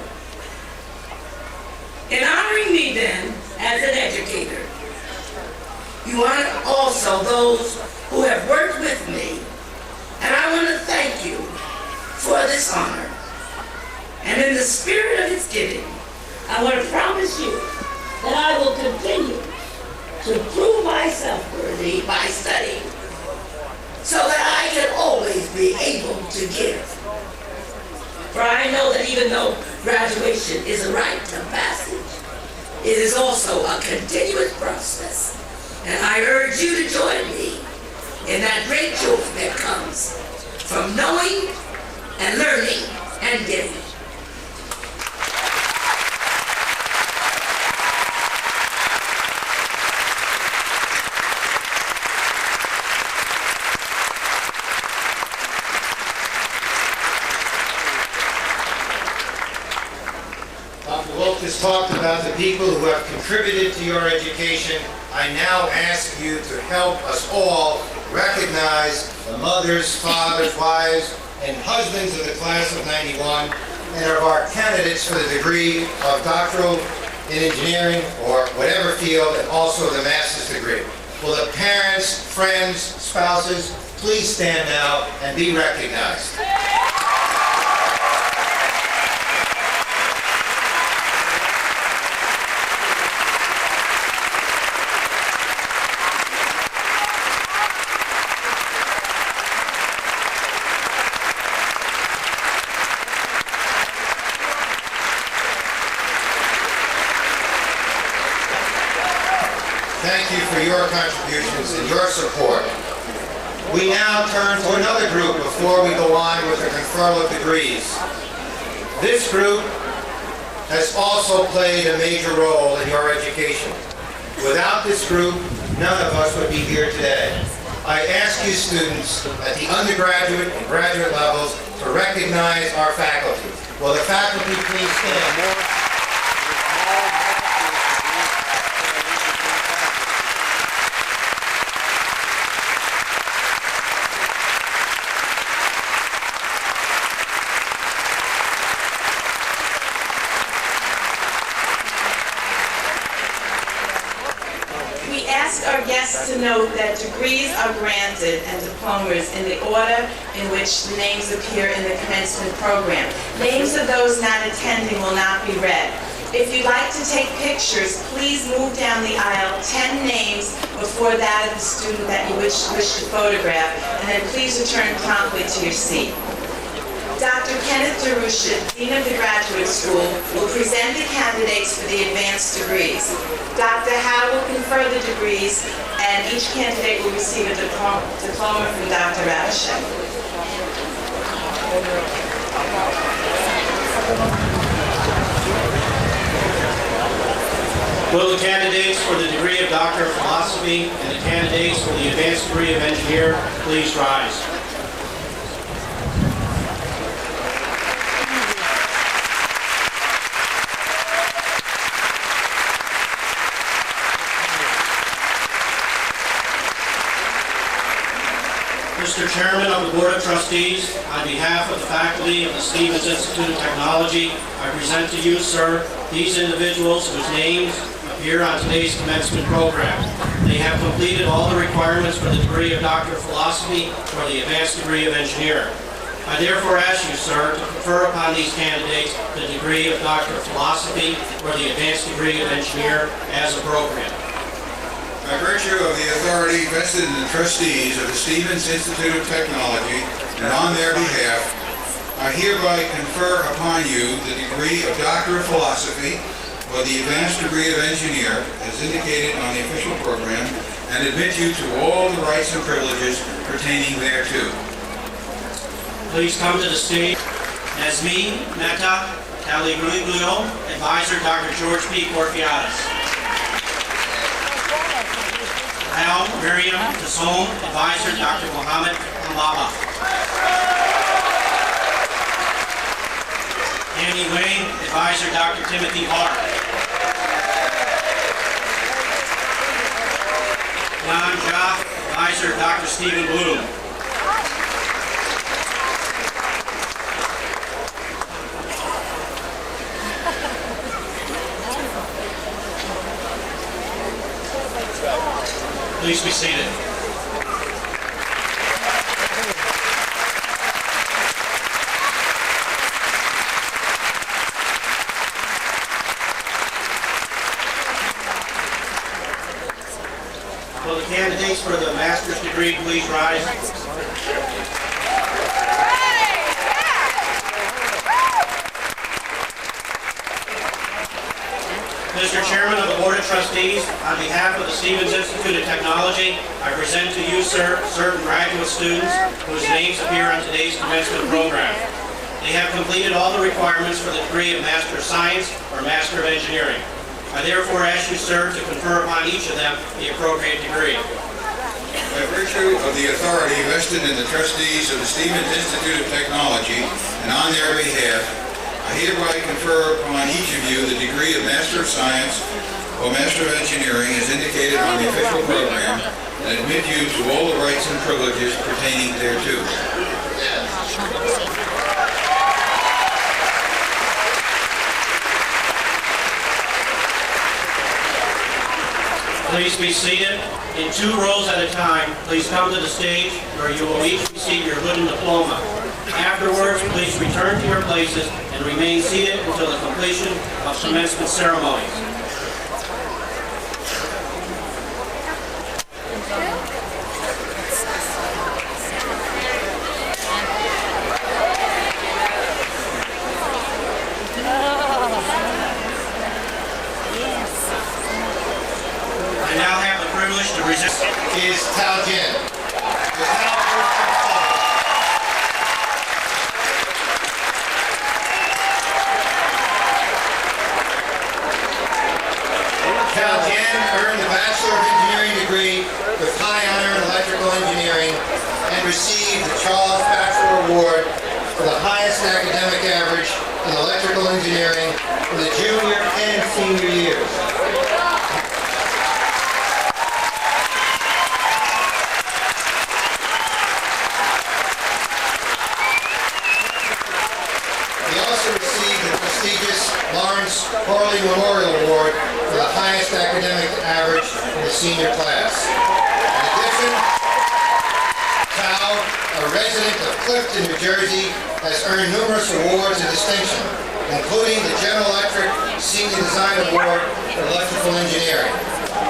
In honoring me then as an educator, you honor also those who have worked with me, and I want to thank you for this honor. And in the spirit of its giving, I want to promise you that I will continue to prove myself worthy by studying so that I can always be able to give. For I know that even though graduation is a rite of passage, it is also a continuous process. And I urge you to join me in that great joy that comes from knowing and learning and giving. Has talked about the people who have contributed to your education. I now ask you to help us all recognize the mothers, fathers, wives, and husbands of the class of '91 and of our candidates for the degree of doctoral in engineering or whatever field, and also the master's degree. Will the parents, friends, spouses, please stand now and be recognized. Thank you for your contributions and your support. We now turn to another group before we go on with the conferral of degrees. This group has also played a major role in your education. Without this group, none of us would be here today. I ask you students at the undergraduate and graduate levels to recognize our faculty. Will the faculty please stand? our guests to note that degrees are granted and diplomas in the order in which the names appear in the commencement program. Names of those not attending will not be read. If you'd like to take pictures, please move down the aisle 10 names before that of the student that you wish to photograph, and then please return promptly to your seat. Dr. Kenneth Darusha, Dean of the Graduate School, will present the candidates for the advanced degrees. Dr. Howe will confer the degrees, and each candidate will receive a diploma from Dr. Ravishek. Will the candidates for the degree of Doctor of Philosophy and the candidates for the advanced degree of Engineer please rise? Mr. Chairman of the Board of Trustees, on behalf of the faculty of the Stevens Institute of Technology, I present to you, sir, these individuals whose names appear on today's commencement program. They have completed all the requirements for the degree of Doctor of Philosophy or the advanced degree of Engineer. I therefore ask you, sir, to confer upon these candidates the degree of Doctor of Philosophy or the advanced degree of Engineer as appropriate. By virtue of the authority vested in the trustees of the Stevens Institute of Technology and on their behalf, I hereby confer upon you the degree of Doctor of Philosophy or the advanced degree of Engineer as indicated on the official program and admit you to all the rights and privileges pertaining thereto. Please come to the stage. Nazmi Mehta Taliglio, Advisor Dr. George P. Porfiatis. Al Miriam Tassom, Advisor Dr. Mohammed Ambaba. Annie Wayne, Advisor Dr. Timothy Hart. Jan Jha, Advisor Dr. Stephen Bloom. Please be seated. Will the candidates for the master's degree please rise? Mr. Chairman of the Board of Trustees, on behalf of the Stevens Institute of Technology, I present to you, sir, certain graduate students whose names appear on today's commencement program. They have completed all the requirements for the degree of Master of Science or Master of Engineering. I therefore ask you, sir, to confer upon each of them the appropriate degree. By virtue of the authority vested in the trustees of the Stevens Institute of Technology and on their behalf, I hereby confer upon each of you the degree of Master of Science or Master of Engineering as indicated on the official program and admit you to all the rights and privileges pertaining thereto. Please be seated. In 2 rows at a time, please come to the stage where you will each receive your hood and diploma. Afterwards, please return to your places and remain seated until the completion of commencement ceremonies. I now have the privilege to present is Tao Jin. Tao Jin earned the Bachelor of Engineering degree with high honor in electrical engineering and received the Charles Batchelor Award for the highest academic average in electrical engineering in the junior and senior years. He also received the prestigious Lawrence Corley Memorial Award for the highest academic average in the senior class. In addition, Cal, a resident of Clifton, New Jersey, has earned numerous awards and distinction, including the General Electric Senior Design Award for Electrical Engineering.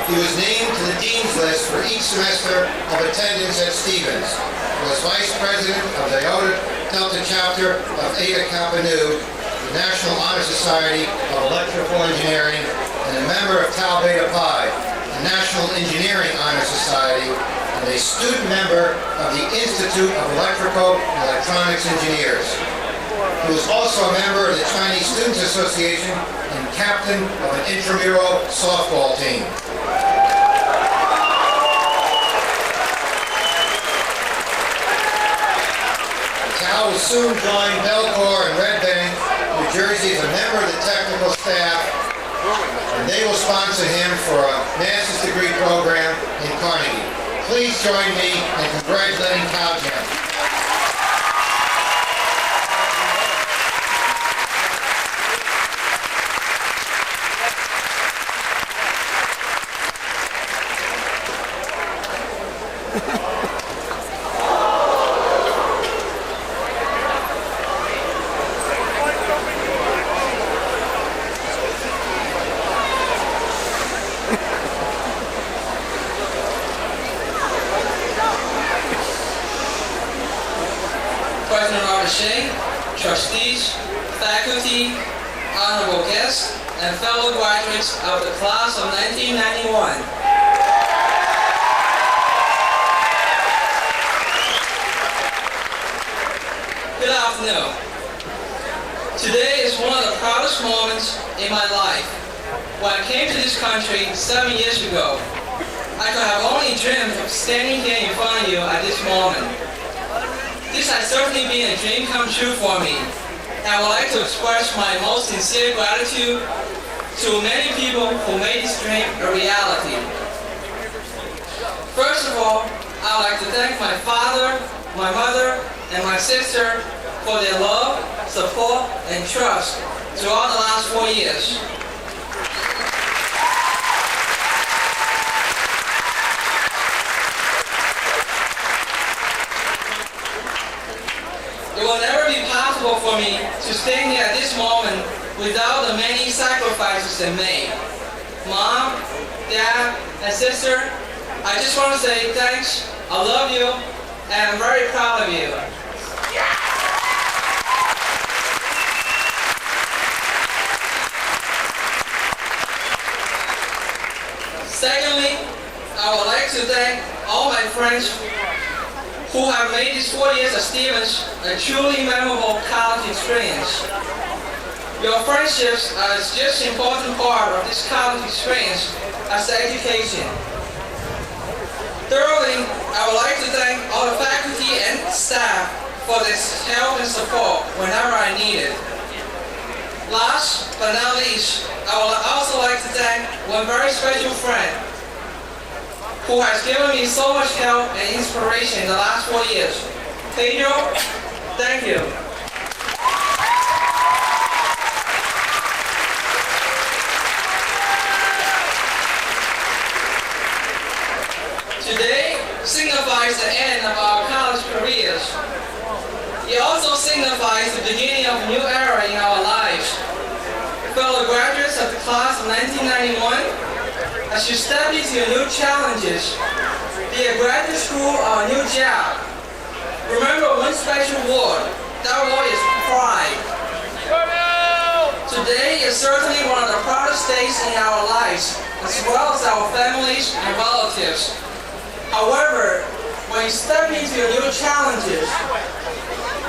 He was named to the Dean's List for each semester of attendance at Stevens, was Vice President of the Iota Delta Chapter of Eta Kappa Nu, the National Honor Society of Electrical Engineering, and a member of Tau Beta Pi, the National Engineering Honor Society, and a student member of the Institute of Electrical and Electronics Engineers. He was also a member of the Chinese Students Association and captain of an intramural softball team. Cal will soon join Belcor and Red Bank, New Jersey, as a member of the technical staff, and they will sponsor him for a master's degree program in Carnegie. Please join me in congratulating Cal Jim. President Robert Shea, trustees, faculty, honorable guests, and fellow graduates of the class of 1991. Good afternoon. Today is one of the proudest moments in my life. When I came to this country 7 years ago, I could have only dreamed of standing here in front of you at this moment. This has certainly been a dream come true for me, and I would like to express my most sincere gratitude to many people who made this dream a reality. First of all, I would like to thank my father, my mother, and my sister for their love, support, and trust throughout the last 4 years. It will never be possible for me to stand here at this moment without the many sacrifices they made. Mom, Dad, and sister, I just want to say thanks, I love you, and I'm very proud of you. Secondly, I would like to thank all my friends who have made these 4 years at Stevens a truly memorable college experience. Your friendships are just as important part of this college experience as the education. Thirdly, I would like to thank all the faculty and staff for this help and support whenever I need it. Last but not least, I would also like to thank one very special friend who has given me so much help and inspiration in the last 4 years. Pedro, thank you. Today signifies the end of our college careers. It also signifies the beginning of a new era in our lives. Fellow graduates of the class of 1991, as you step into your new challenges, be a graduate school or a new job, remember one special word. That word is pride. Today is certainly one of the proudest days in our lives, as well as our families and relatives. However, when you step into your new challenges,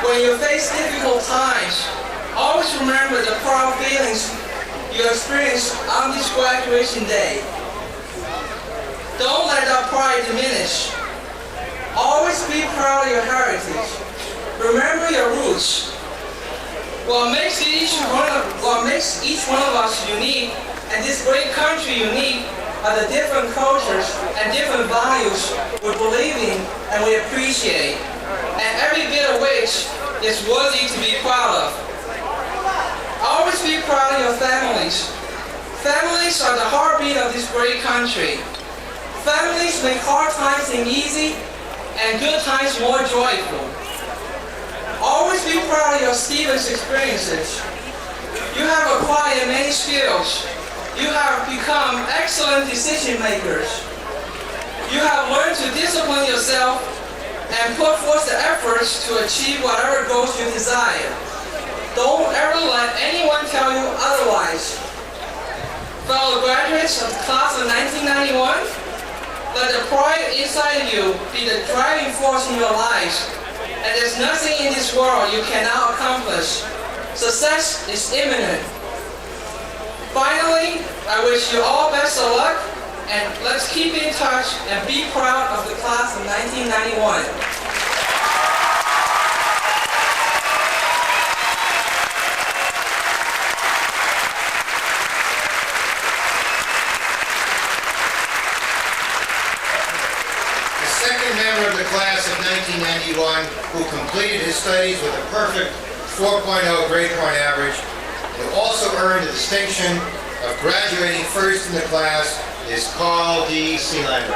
when you face difficult times, always remember the proud feelings you experienced on this graduation day. Don't let that pride diminish. Always be proud of your heritage. Remember your roots. What makes each one of us unique and this great country unique are the different cultures and different values we believe in and we appreciate, and every bit of which is worthy to be proud of. Always be proud of your families. Families are the heartbeat of this great country. Families make hard times seem easy and good times more joyful. Always be proud of your Stevens experiences. You have acquired many skills. You have become excellent decision makers. You have learned to discipline yourself and put forth the efforts to achieve whatever goals you desire. Don't ever let anyone tell you otherwise. Fellow graduates of the class of 1991, let the pride inside you be the driving force in your lives. And there's nothing in this world you cannot accomplish. Success is imminent. Finally, I wish you all best of luck, and let's keep in touch and be proud of the class of 1991. The second member of the class of 1991 who completed his studies with a perfect 4.0 grade point average, who also earned the distinction of graduating first in the class, is Carl D. Sealander.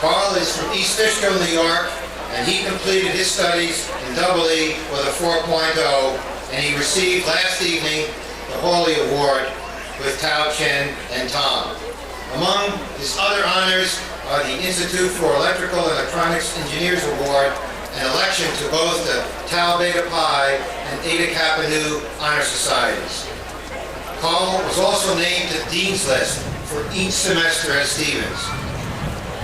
Carl is from East Fishkill, New York, and he completed his studies in EE with a 4.0, and he received last evening the Hawley Award with Tao Chen and Tom. Among his other honors are the Institute for Electrical and Electronics Engineers Award and election to both the Tau Beta Pi and Eta Kappa Nu Honor Societies. Carl was also named to the Dean's List for each semester at Stevens.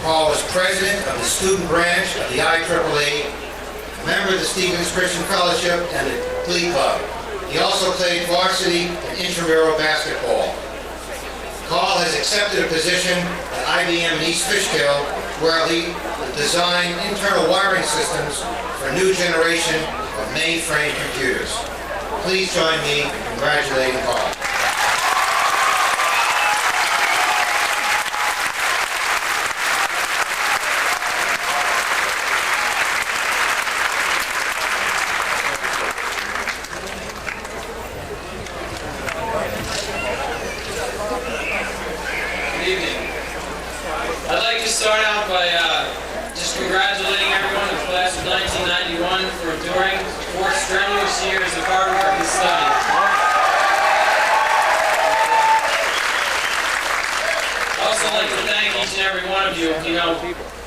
Paul was president of the student branch of the IEEE, member of the Stevens Christian Fellowship and the Glee Club. He also played varsity and intramural basketball. Carl has accepted a position at IBM in East Fishkill, where he will design internal wiring systems for a new generation of mainframe computers. Please join me in congratulating Carl. I'd like to start out by just congratulating everyone in the class of 1991 for enduring 4 strenuous years of hard work and study. I'd also like to thank each and every one of you. You know,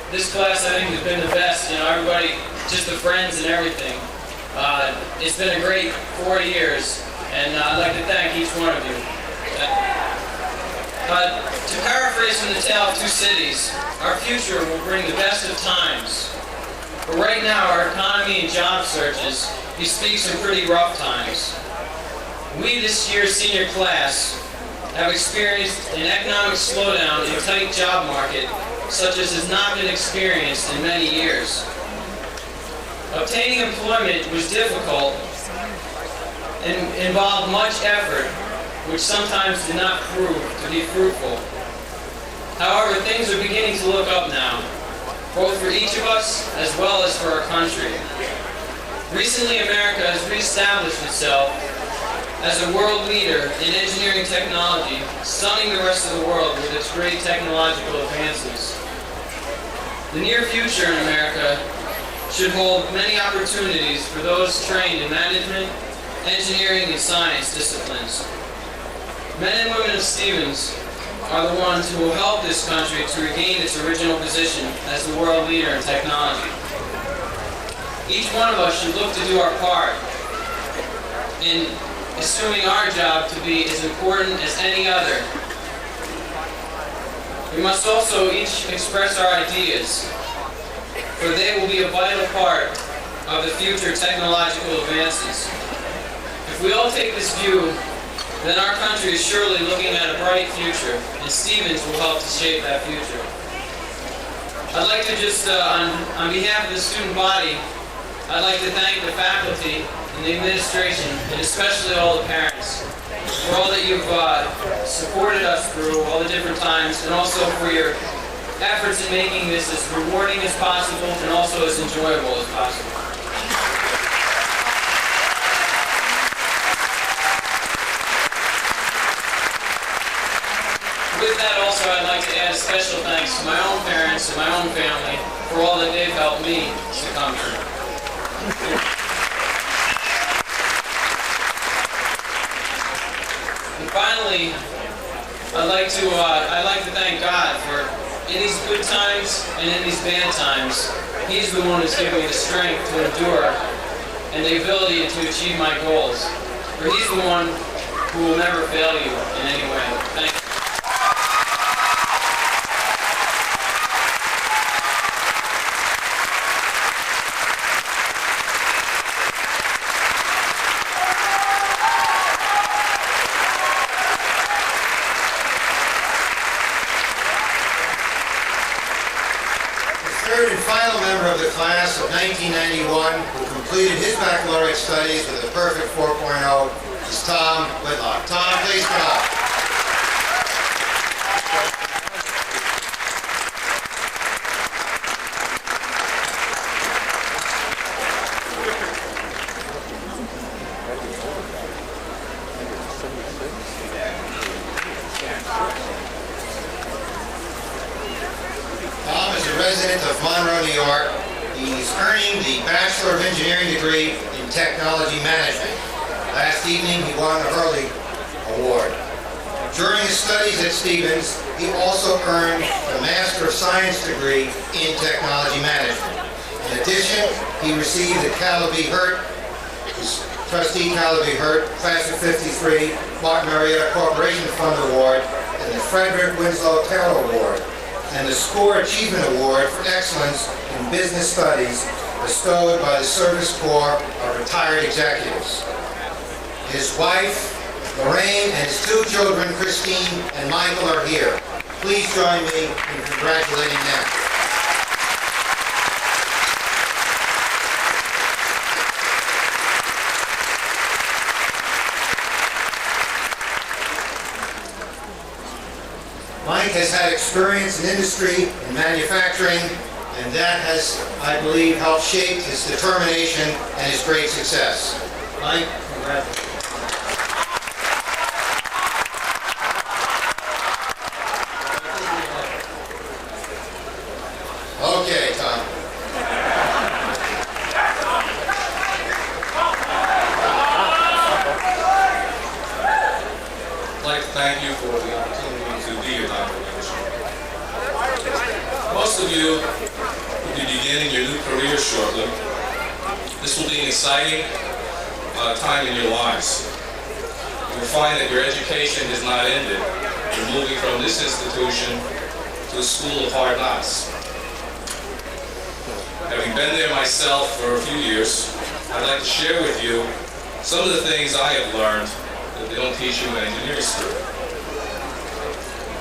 this class I think has been the best. You know, everybody, just the friends and everything. It's been a great 4 years, and I'd like to thank each one of you. To paraphrase from the Tale of Two Cities, our future will bring the best of times. But right now, our economy and job searches bespeak some pretty rough times. We, this year's senior class, have experienced an economic slowdown and tight job market such as has not been experienced in many years. Obtaining employment was difficult and involved much effort, which sometimes did not prove to be fruitful. However, things are beginning to look up now, both for each of us as well as for our country. Recently, America has reestablished itself as a world leader in engineering technology, stunning the rest of the world with its great technological advances. The near future in America should hold many opportunities for those trained in management, engineering, and science disciplines. Men and women of Stevens are the ones who will help this country to regain its original position as the world leader in technology. Each one of us should look to do our part in assuming our job to be as important as any other. We must also each express our ideas, for they will be a vital part of the future technological advances. If we all take this view, then our country is surely looking at a bright future, and Stevens will help to shape that future. I'd like to just, on behalf of the student body, I'd like to thank the faculty and the administration, and especially all the parents, for all that you've supported us through all the different times, and also for your efforts in making this as rewarding as possible and also as enjoyable as possible. With that also, I'd like to add a special thanks to my own parents and my own family for all that they've helped me to come through. And finally, I'd like to thank God for, in these good times and in these bad times, He's the one who's given me the strength to endure and the ability to achieve my goals. For He's the one who will never fail you in any way. Thank you. Third and final member of the class of 1991 who completed his baccalaureate studies with a perfect 4.0 is Tom Whitlock. Tom, please come up. Tom is a resident of Monroe, New York. He's earning the Bachelor of Engineering degree in Technology Management. Last evening, he won the Hurley Award. During his studies at Stevens, he also earned the Master of Science degree in Technology Management. In addition, he received the Calaby Hurt, Trustee Calaby Hurt, Class of 53, Martin Marietta Corporation Fund Award, and the Frederick Winslow Taylor Award, and the SCORE Achievement Award for Excellence in Business Studies bestowed by the Service Corps of Retired Executives. His wife, Lorraine, and his two children, Christine and Michael, are here. Please join me in congratulating them. Mike has had experience in industry and manufacturing, and that has, I believe, helped shape his determination and his great success. Mike, congratulations. Okay, Tom. I'd like to thank you for the opportunity to be your congregation. Most of you will be beginning your new career shortly. This will be an exciting time in your lives. You will find that your education has not ended. You're moving from this institution to a school of hard knocks. Having been there myself for a few years, I'd like to share with you some of the things I have learned that they don't teach you in engineering school.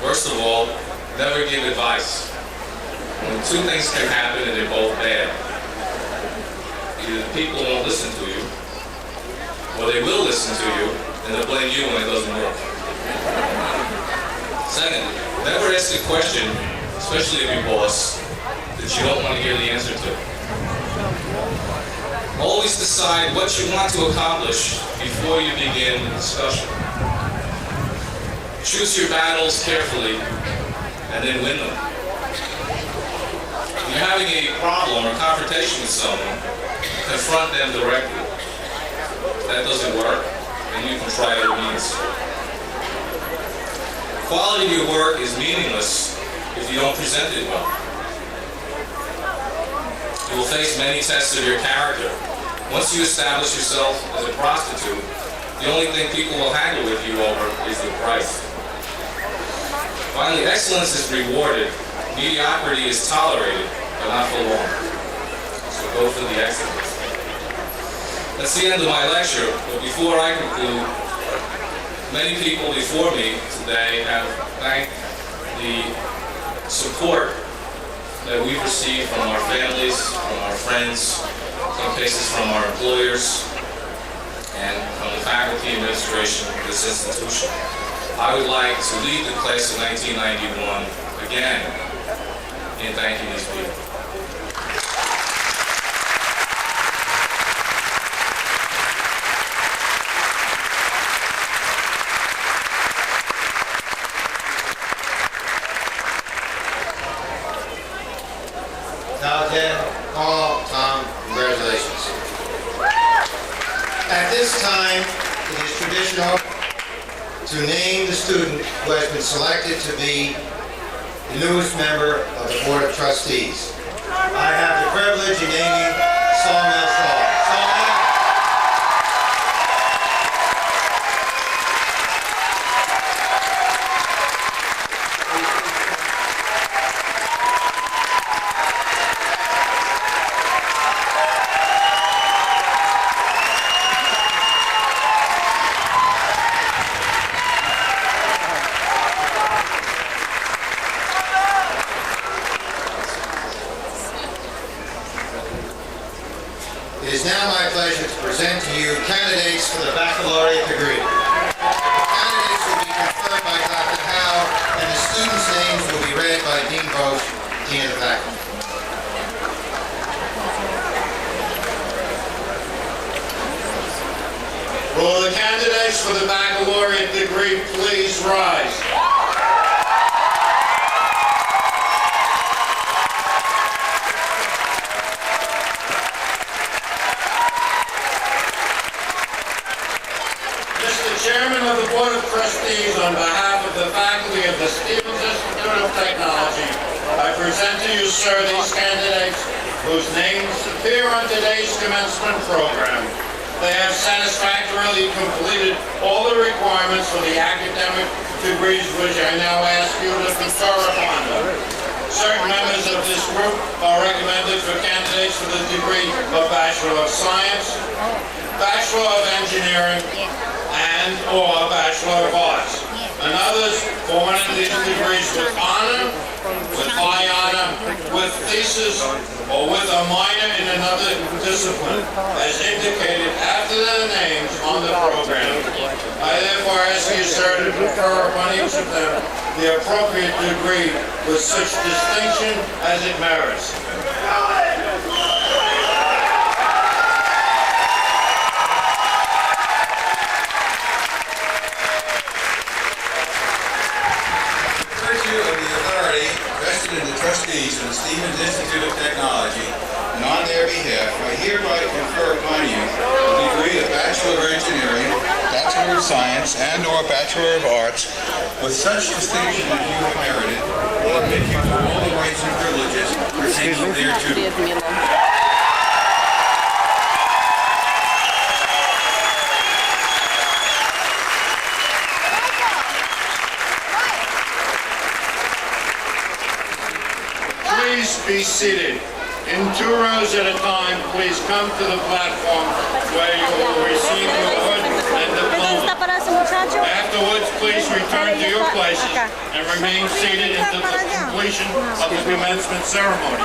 First of all, never give advice. Two things can happen and they're both bad. Either the people won't listen to you, or they will listen to you and they'll blame you when it doesn't work. Second, never ask a question, especially of your boss, that you don't want to hear the answer to. Always decide what you want to accomplish before you begin the discussion. Choose your battles carefully and then win them. If you're having a problem or confrontation with someone, confront them directly. If that doesn't work, then you can try other means. Quality of your work is meaningless if you don't present it well. You will face many tests of your character. Once you establish yourself as a prostitute, the only thing people will haggle with you over is the price. Finally, excellence is rewarded. Mediocrity is tolerated, but not for long. So go for the excellence. That's the end of my lecture, but before I conclude, many people before me today have thanked the support that we've received from our families, from our friends, some cases from our employers, and from the faculty and administration of this institution. I would like to lead the class of 1991 again in thanking these people. Now, Jen, Paul, Tom, congratulations. At this time, it is traditional to name the student who has been selected to be the newest member of the Board of Trustees. I have the privilege of naming Sawmill Shaw. Sawmill. It is now my pleasure to present to you candidates for the baccalaureate degree. Candidates will be conferred by Dr. Howe, and the students' names will be read by Dean Bosch, Dean of the Faculty. Will the candidates for the baccalaureate degree please rise? Chairman of the Board of Trustees, on behalf of the faculty of the Stevens Institute of Technology, I present to you, sir, these candidates whose names appear on today's commencement program. They have satisfactorily completed all the requirements for the academic degrees which I now ask you to confer upon them. Certain members of this group are recommended for candidates for the degree of Bachelor of Science, Bachelor of Engineering, and/or Bachelor of Arts, and others for one of these degrees with honor, with high honor, with thesis, or with a minor in another discipline, as indicated after their names on the program. I therefore ask you, sir, to confer upon each of them the appropriate degree with such distinction as it merits. Vested in the trustees of the Stevens Institute of Technology, and on their behalf, I hereby confer upon you the degree of Bachelor of Engineering, Bachelor of Science, and/or Bachelor of Arts, with such distinction as you have merited, and admit you to all the rights and privileges pertaining thereto. Please be seated. In 2 rows at a time, please come to the platform where you will receive your hood and diploma. Afterwards, please return to your places and remain seated until the completion of the commencement ceremony.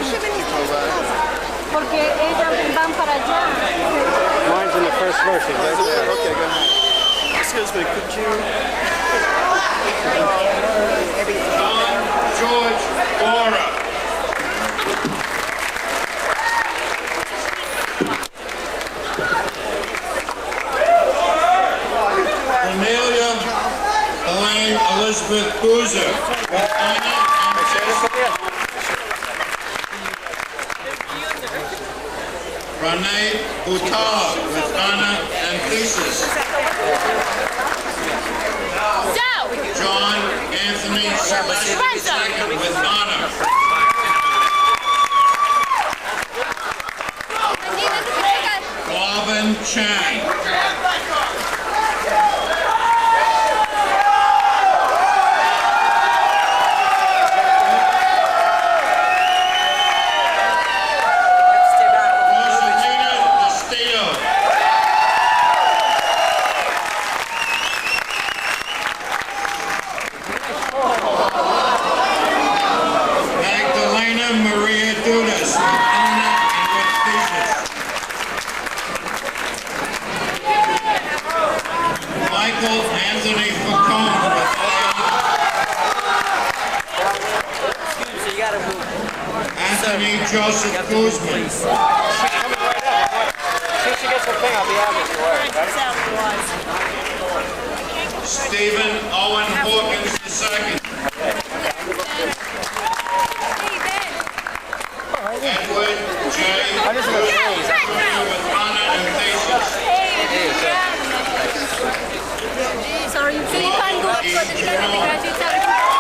Mine's in the first verse. Okay, go ahead. Excuse me, could you... Don George Bora. Amelia Elaine Elizabeth Boozer, with honor and thesis. Renee Butala, with honor and thesis. John Anthony Celeste II, with honor. Marvin Chang. Magdalena Maria Dudas, with honor and with thesis. Anthony Joseph Guzman. As soon as she gets her thing, I'll be happy to work. Stephen Owen Hawkins II. Edward J. with honor and thesis. So are you Philippine go up for the graduate ceremony?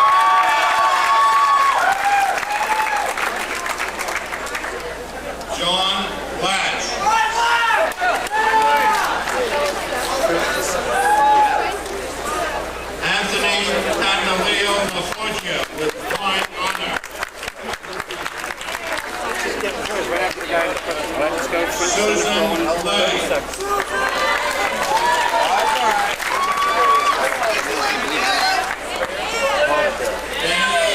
John Latch. Anthony Tagnaleo Laforgia with fine honor. Susan Lay. Danny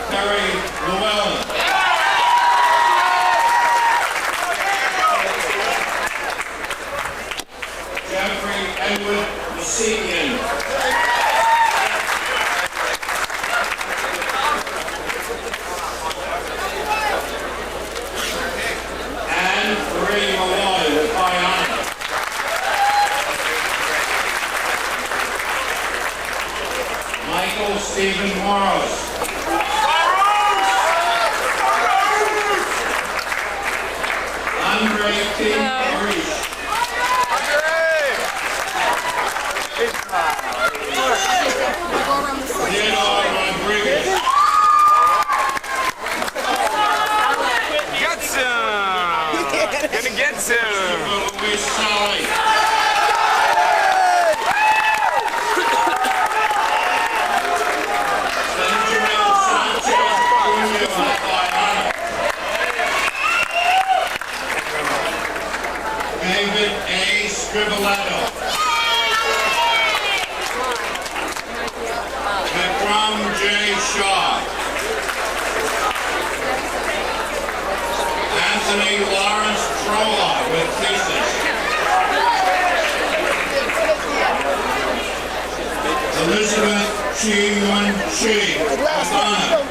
Perry Llewellyn. Jeffrey Edward Messinian. Anne Marie Malloy with high honor. Michael Stephen Morris. Andre T. Parrish. Leonard Rodriguez. Get some! Gonna get some! Luis Sally. Benjamin Sanchez Jr. with high honor. David A. Scribbletto. Vikram J. Shaw. Anthony Lawrence Trolla with thesis. Elizabeth Chi Yun Chi with honor.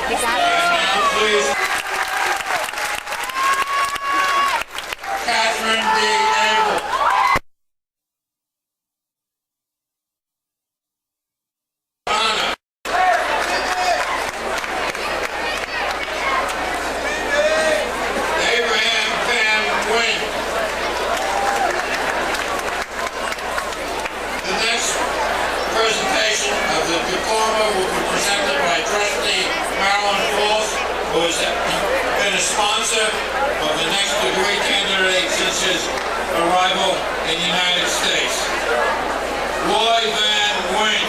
And now please, Catherine D. Abel. Honor. Abraham Van Wynn. The next presentation of the diploma will be presented by Trustee Marilyn Falls, who has been a sponsor of the next degree candidate since his arrival in the United States. Roy Van Wynn.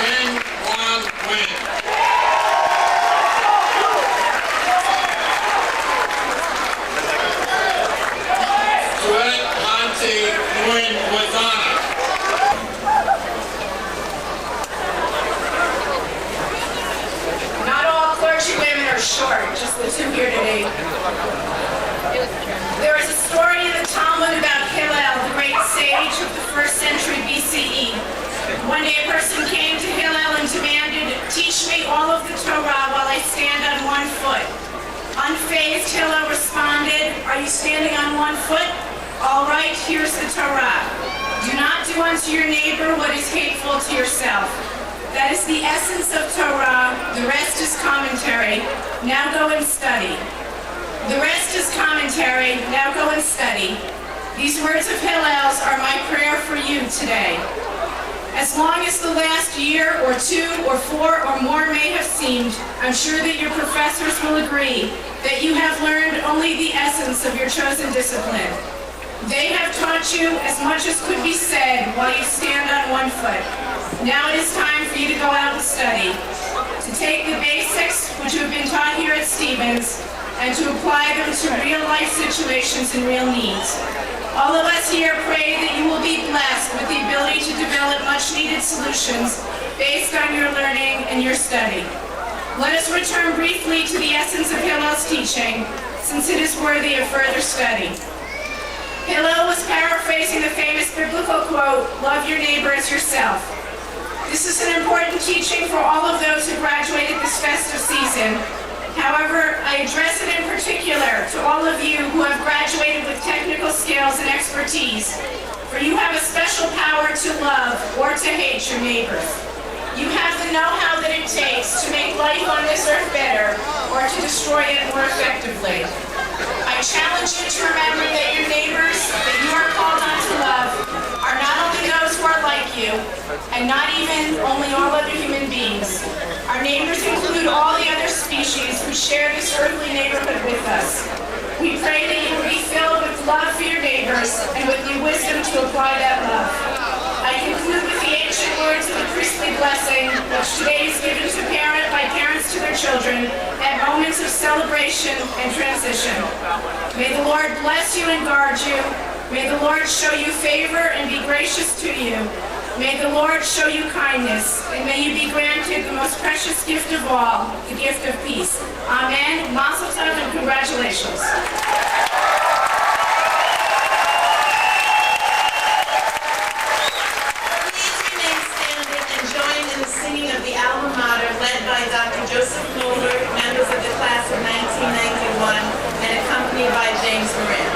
Lynn Wan Wynn. Sweat Monty Wynn with honor. Not all clergy women are short, just the two here today. There is a story in the Talmud about Hillel, the great sage of the 1st century BCE. One day a person came to Hillel and demanded, "Teach me all of the Torah while I stand on one foot." Unfazed, Hillel responded, "Are you standing on one foot? All right, here's the Torah. Do not do unto your neighbor what is hateful to yourself." That is the essence of Torah. The rest is commentary. Now go and study. The rest is commentary. Now go and study. These words of Hillel's are my prayer for you today. As long as the last year or 2 or 4 or more may have seemed, I'm sure that your professors will agree that you have learned only the essence of your chosen discipline. They have taught you as much as could be said while you stand on one foot. Now it is time for you to go out and study, to take the basics which have been taught here at Stevens, and to apply them to real-life situations and real needs. All of us here pray that you will be blessed with the ability to develop much-needed solutions based on your learning and your study. Let us return briefly to the essence of Hillel's teaching, since it is worthy of further study. Hillel was paraphrasing the famous biblical quote, "Love your neighbor as yourself." This is an important teaching for all of those who graduated this festive season. However, I address it in particular to all of you who have graduated with technical skills and expertise, for you have a special power to love or to hate your neighbors. You have the know-how that it takes to make life on this earth better or to destroy it more effectively. I challenge you to remember that your neighbors that you are called on to love are not only those who are like you, and not even only all other human beings. Our neighbors include all the other species who share this earthly neighborhood with us. We pray that you will be filled with love for your neighbors and with the wisdom to apply that love. I conclude with the ancient words of the priestly blessing, which today is given by parents to their children at moments of celebration and transition. May the Lord bless you and guard you. May the Lord show you favor and be gracious to you. May the Lord show you kindness, and may you be granted the most precious gift of all, the gift of peace. Amen. Mazel tov and congratulations. Singing of the alma mater led by Dr. Joseph Mulder, members of the class of 1991, and accompanied by James Moran.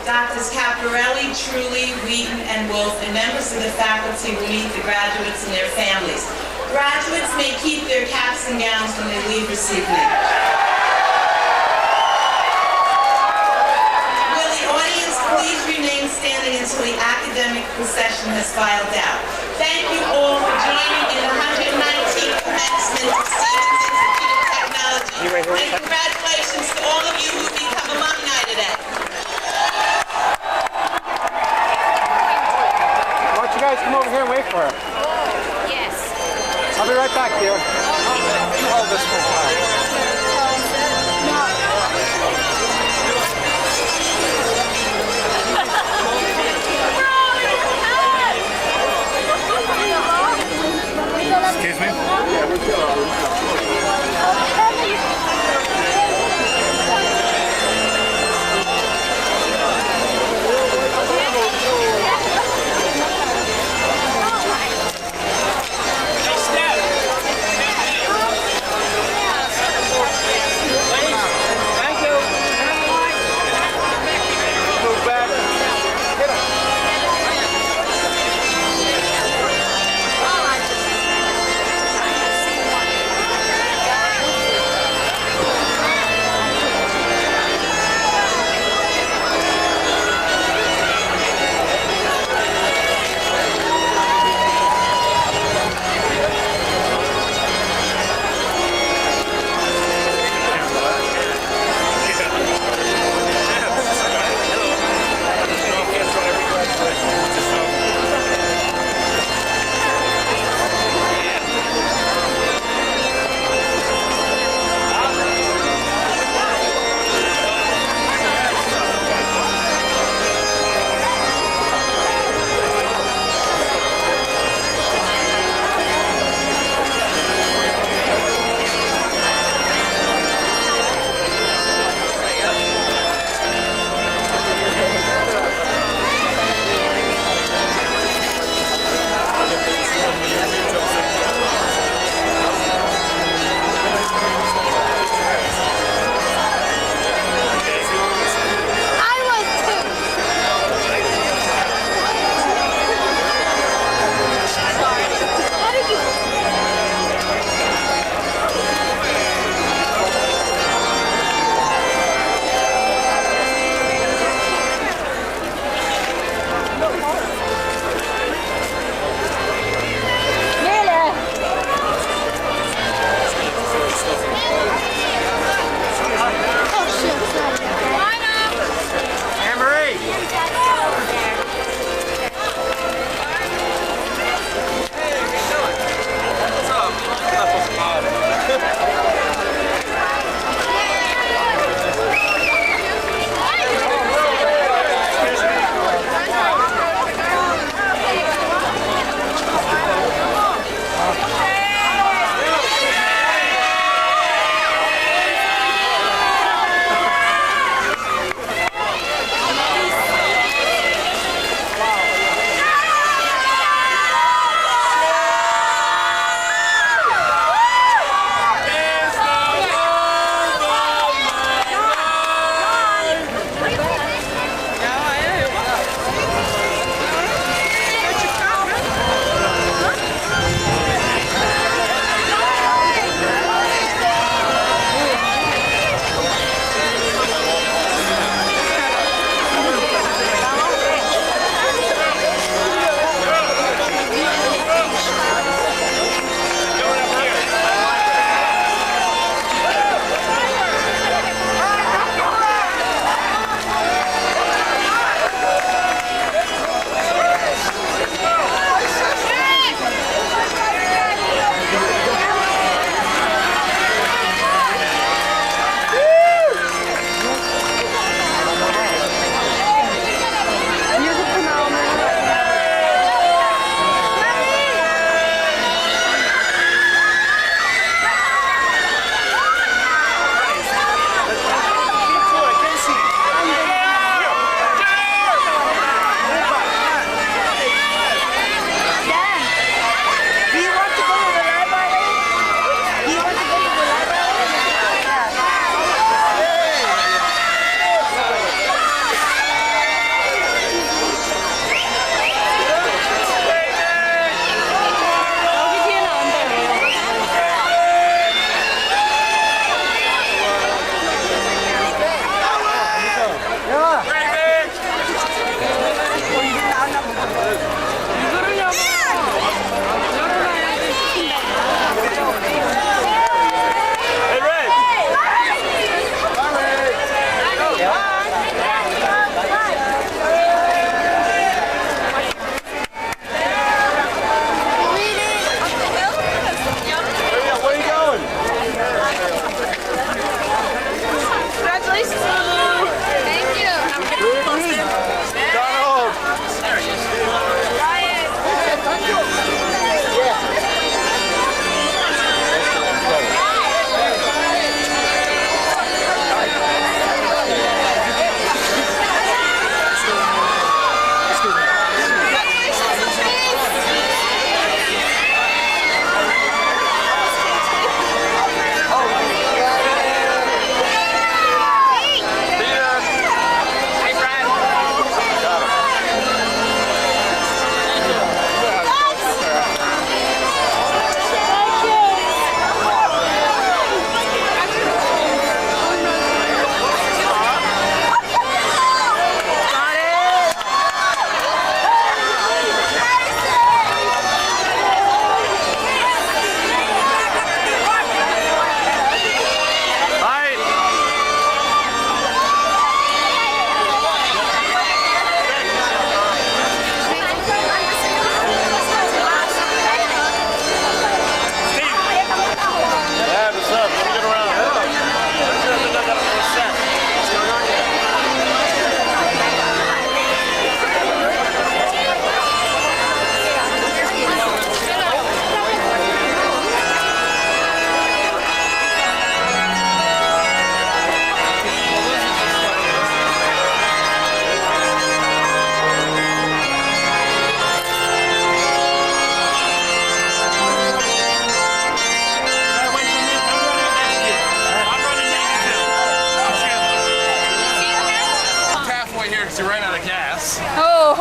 Doctors Caparelli, Truly, Wheaton, and Wolf, and members of the faculty will meet the graduates and their families. Graduates may keep their caps and gowns when they leave this evening. Will the audience please remain standing until the academic procession has filed out? Thank you all for joining in the 119th commencement of Siemens Institute of Technology. And congratulations to all of you who become alumni today. Come over here and wait for her. Yes. I'll be right back, dear. You hold this for a while.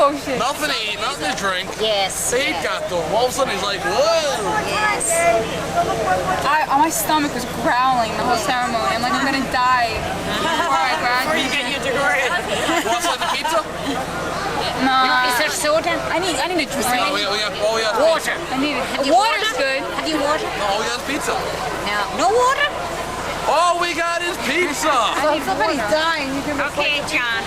potion. Nothing to eat, nothing to drink. Yes. They got them. All of a sudden he's like, whoa. Yes. My stomach was growling the whole ceremony. I'm like, I'm gonna die before I graduate. Before you get your degree. Want some of the pizza? No. Is there soda? I need a drink. Water. I need it. Have you Water's water? good. Have you water? No, all we got is pizza. No water? All we got is pizza. So if somebody's dying, you can Okay, John.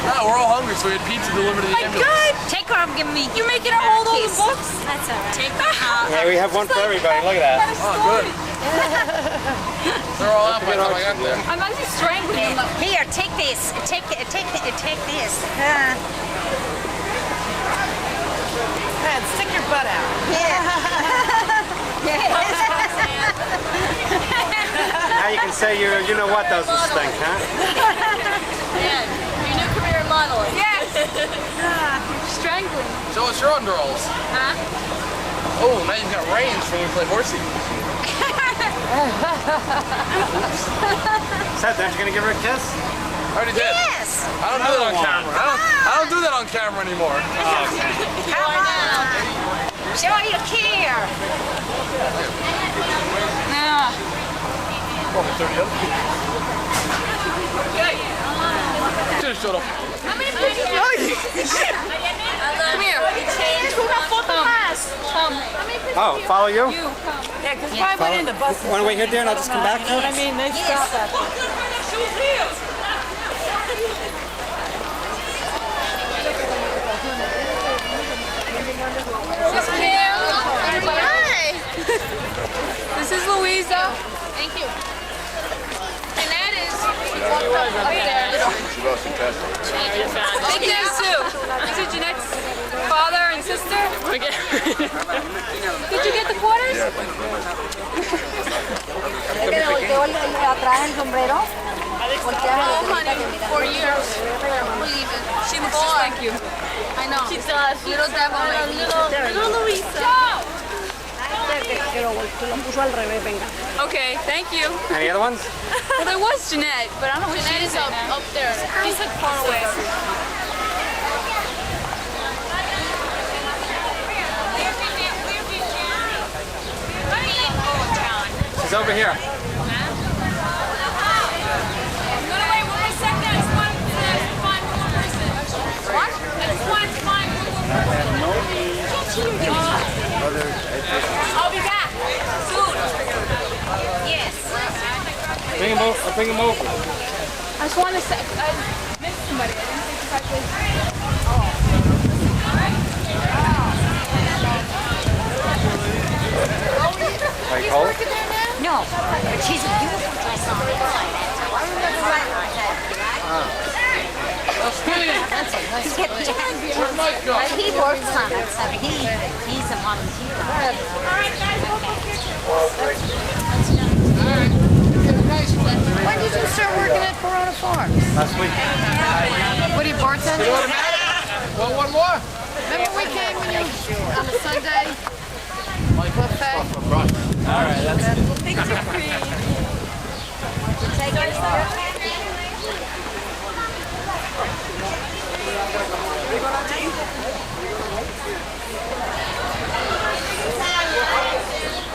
No, we're all hungry, so we had pizza delivered to the ambulance. Good. Take her and give me. You're making her hold all the books? That's all right. Take her. Yeah, we have one for everybody. Look at that. Oh, good. They're all out by the time I got there. I'm actually strangling them. Here, take this. Take this. Man, stick your butt out. Now you can say you know what doesn't stink, huh? Yeah, your new career model. Yes. Strangling. Show us your underalls. Huh? Oh, now you've got reins for when we play horsey. Seth, aren't you gonna give her a kiss? I already did. Yes. I don't do that on camera. I don't do that on camera anymore. Come on. Show your care. Now. Should have showed up. How many pictures do you Come here. Oh, follow you? Yeah, because I went into buses. Want to wait here, dear, and I'll just come back to it? I mean, they stopped at This is Kim. Hi. This is Louisa. Thank you. And that is up there. Big news too. These are Jeanette's father and sister. Did you get the quarters? Oh, honey, 4 years. Believe it. She looks just like you. I know. She does. Little devil, little Louisa. Okay, thank you. Any other ones? Well, there was Jeanette, but I don't know where she is up there. She's like far away. She's over here. I'll be back soon. Yes. Bring him over. I'll bring him over. I just want to say, I missed somebody. I didn't say congratulations. Are you cold? No, but she's a beautiful dress on. I remember right like that. He works on it, so he's a volunteer. When did you start working at Corona Farms? Last week. What are you bartending? Well, one more. Remember we came when you on a Sunday buffet? All right, that's good. Take your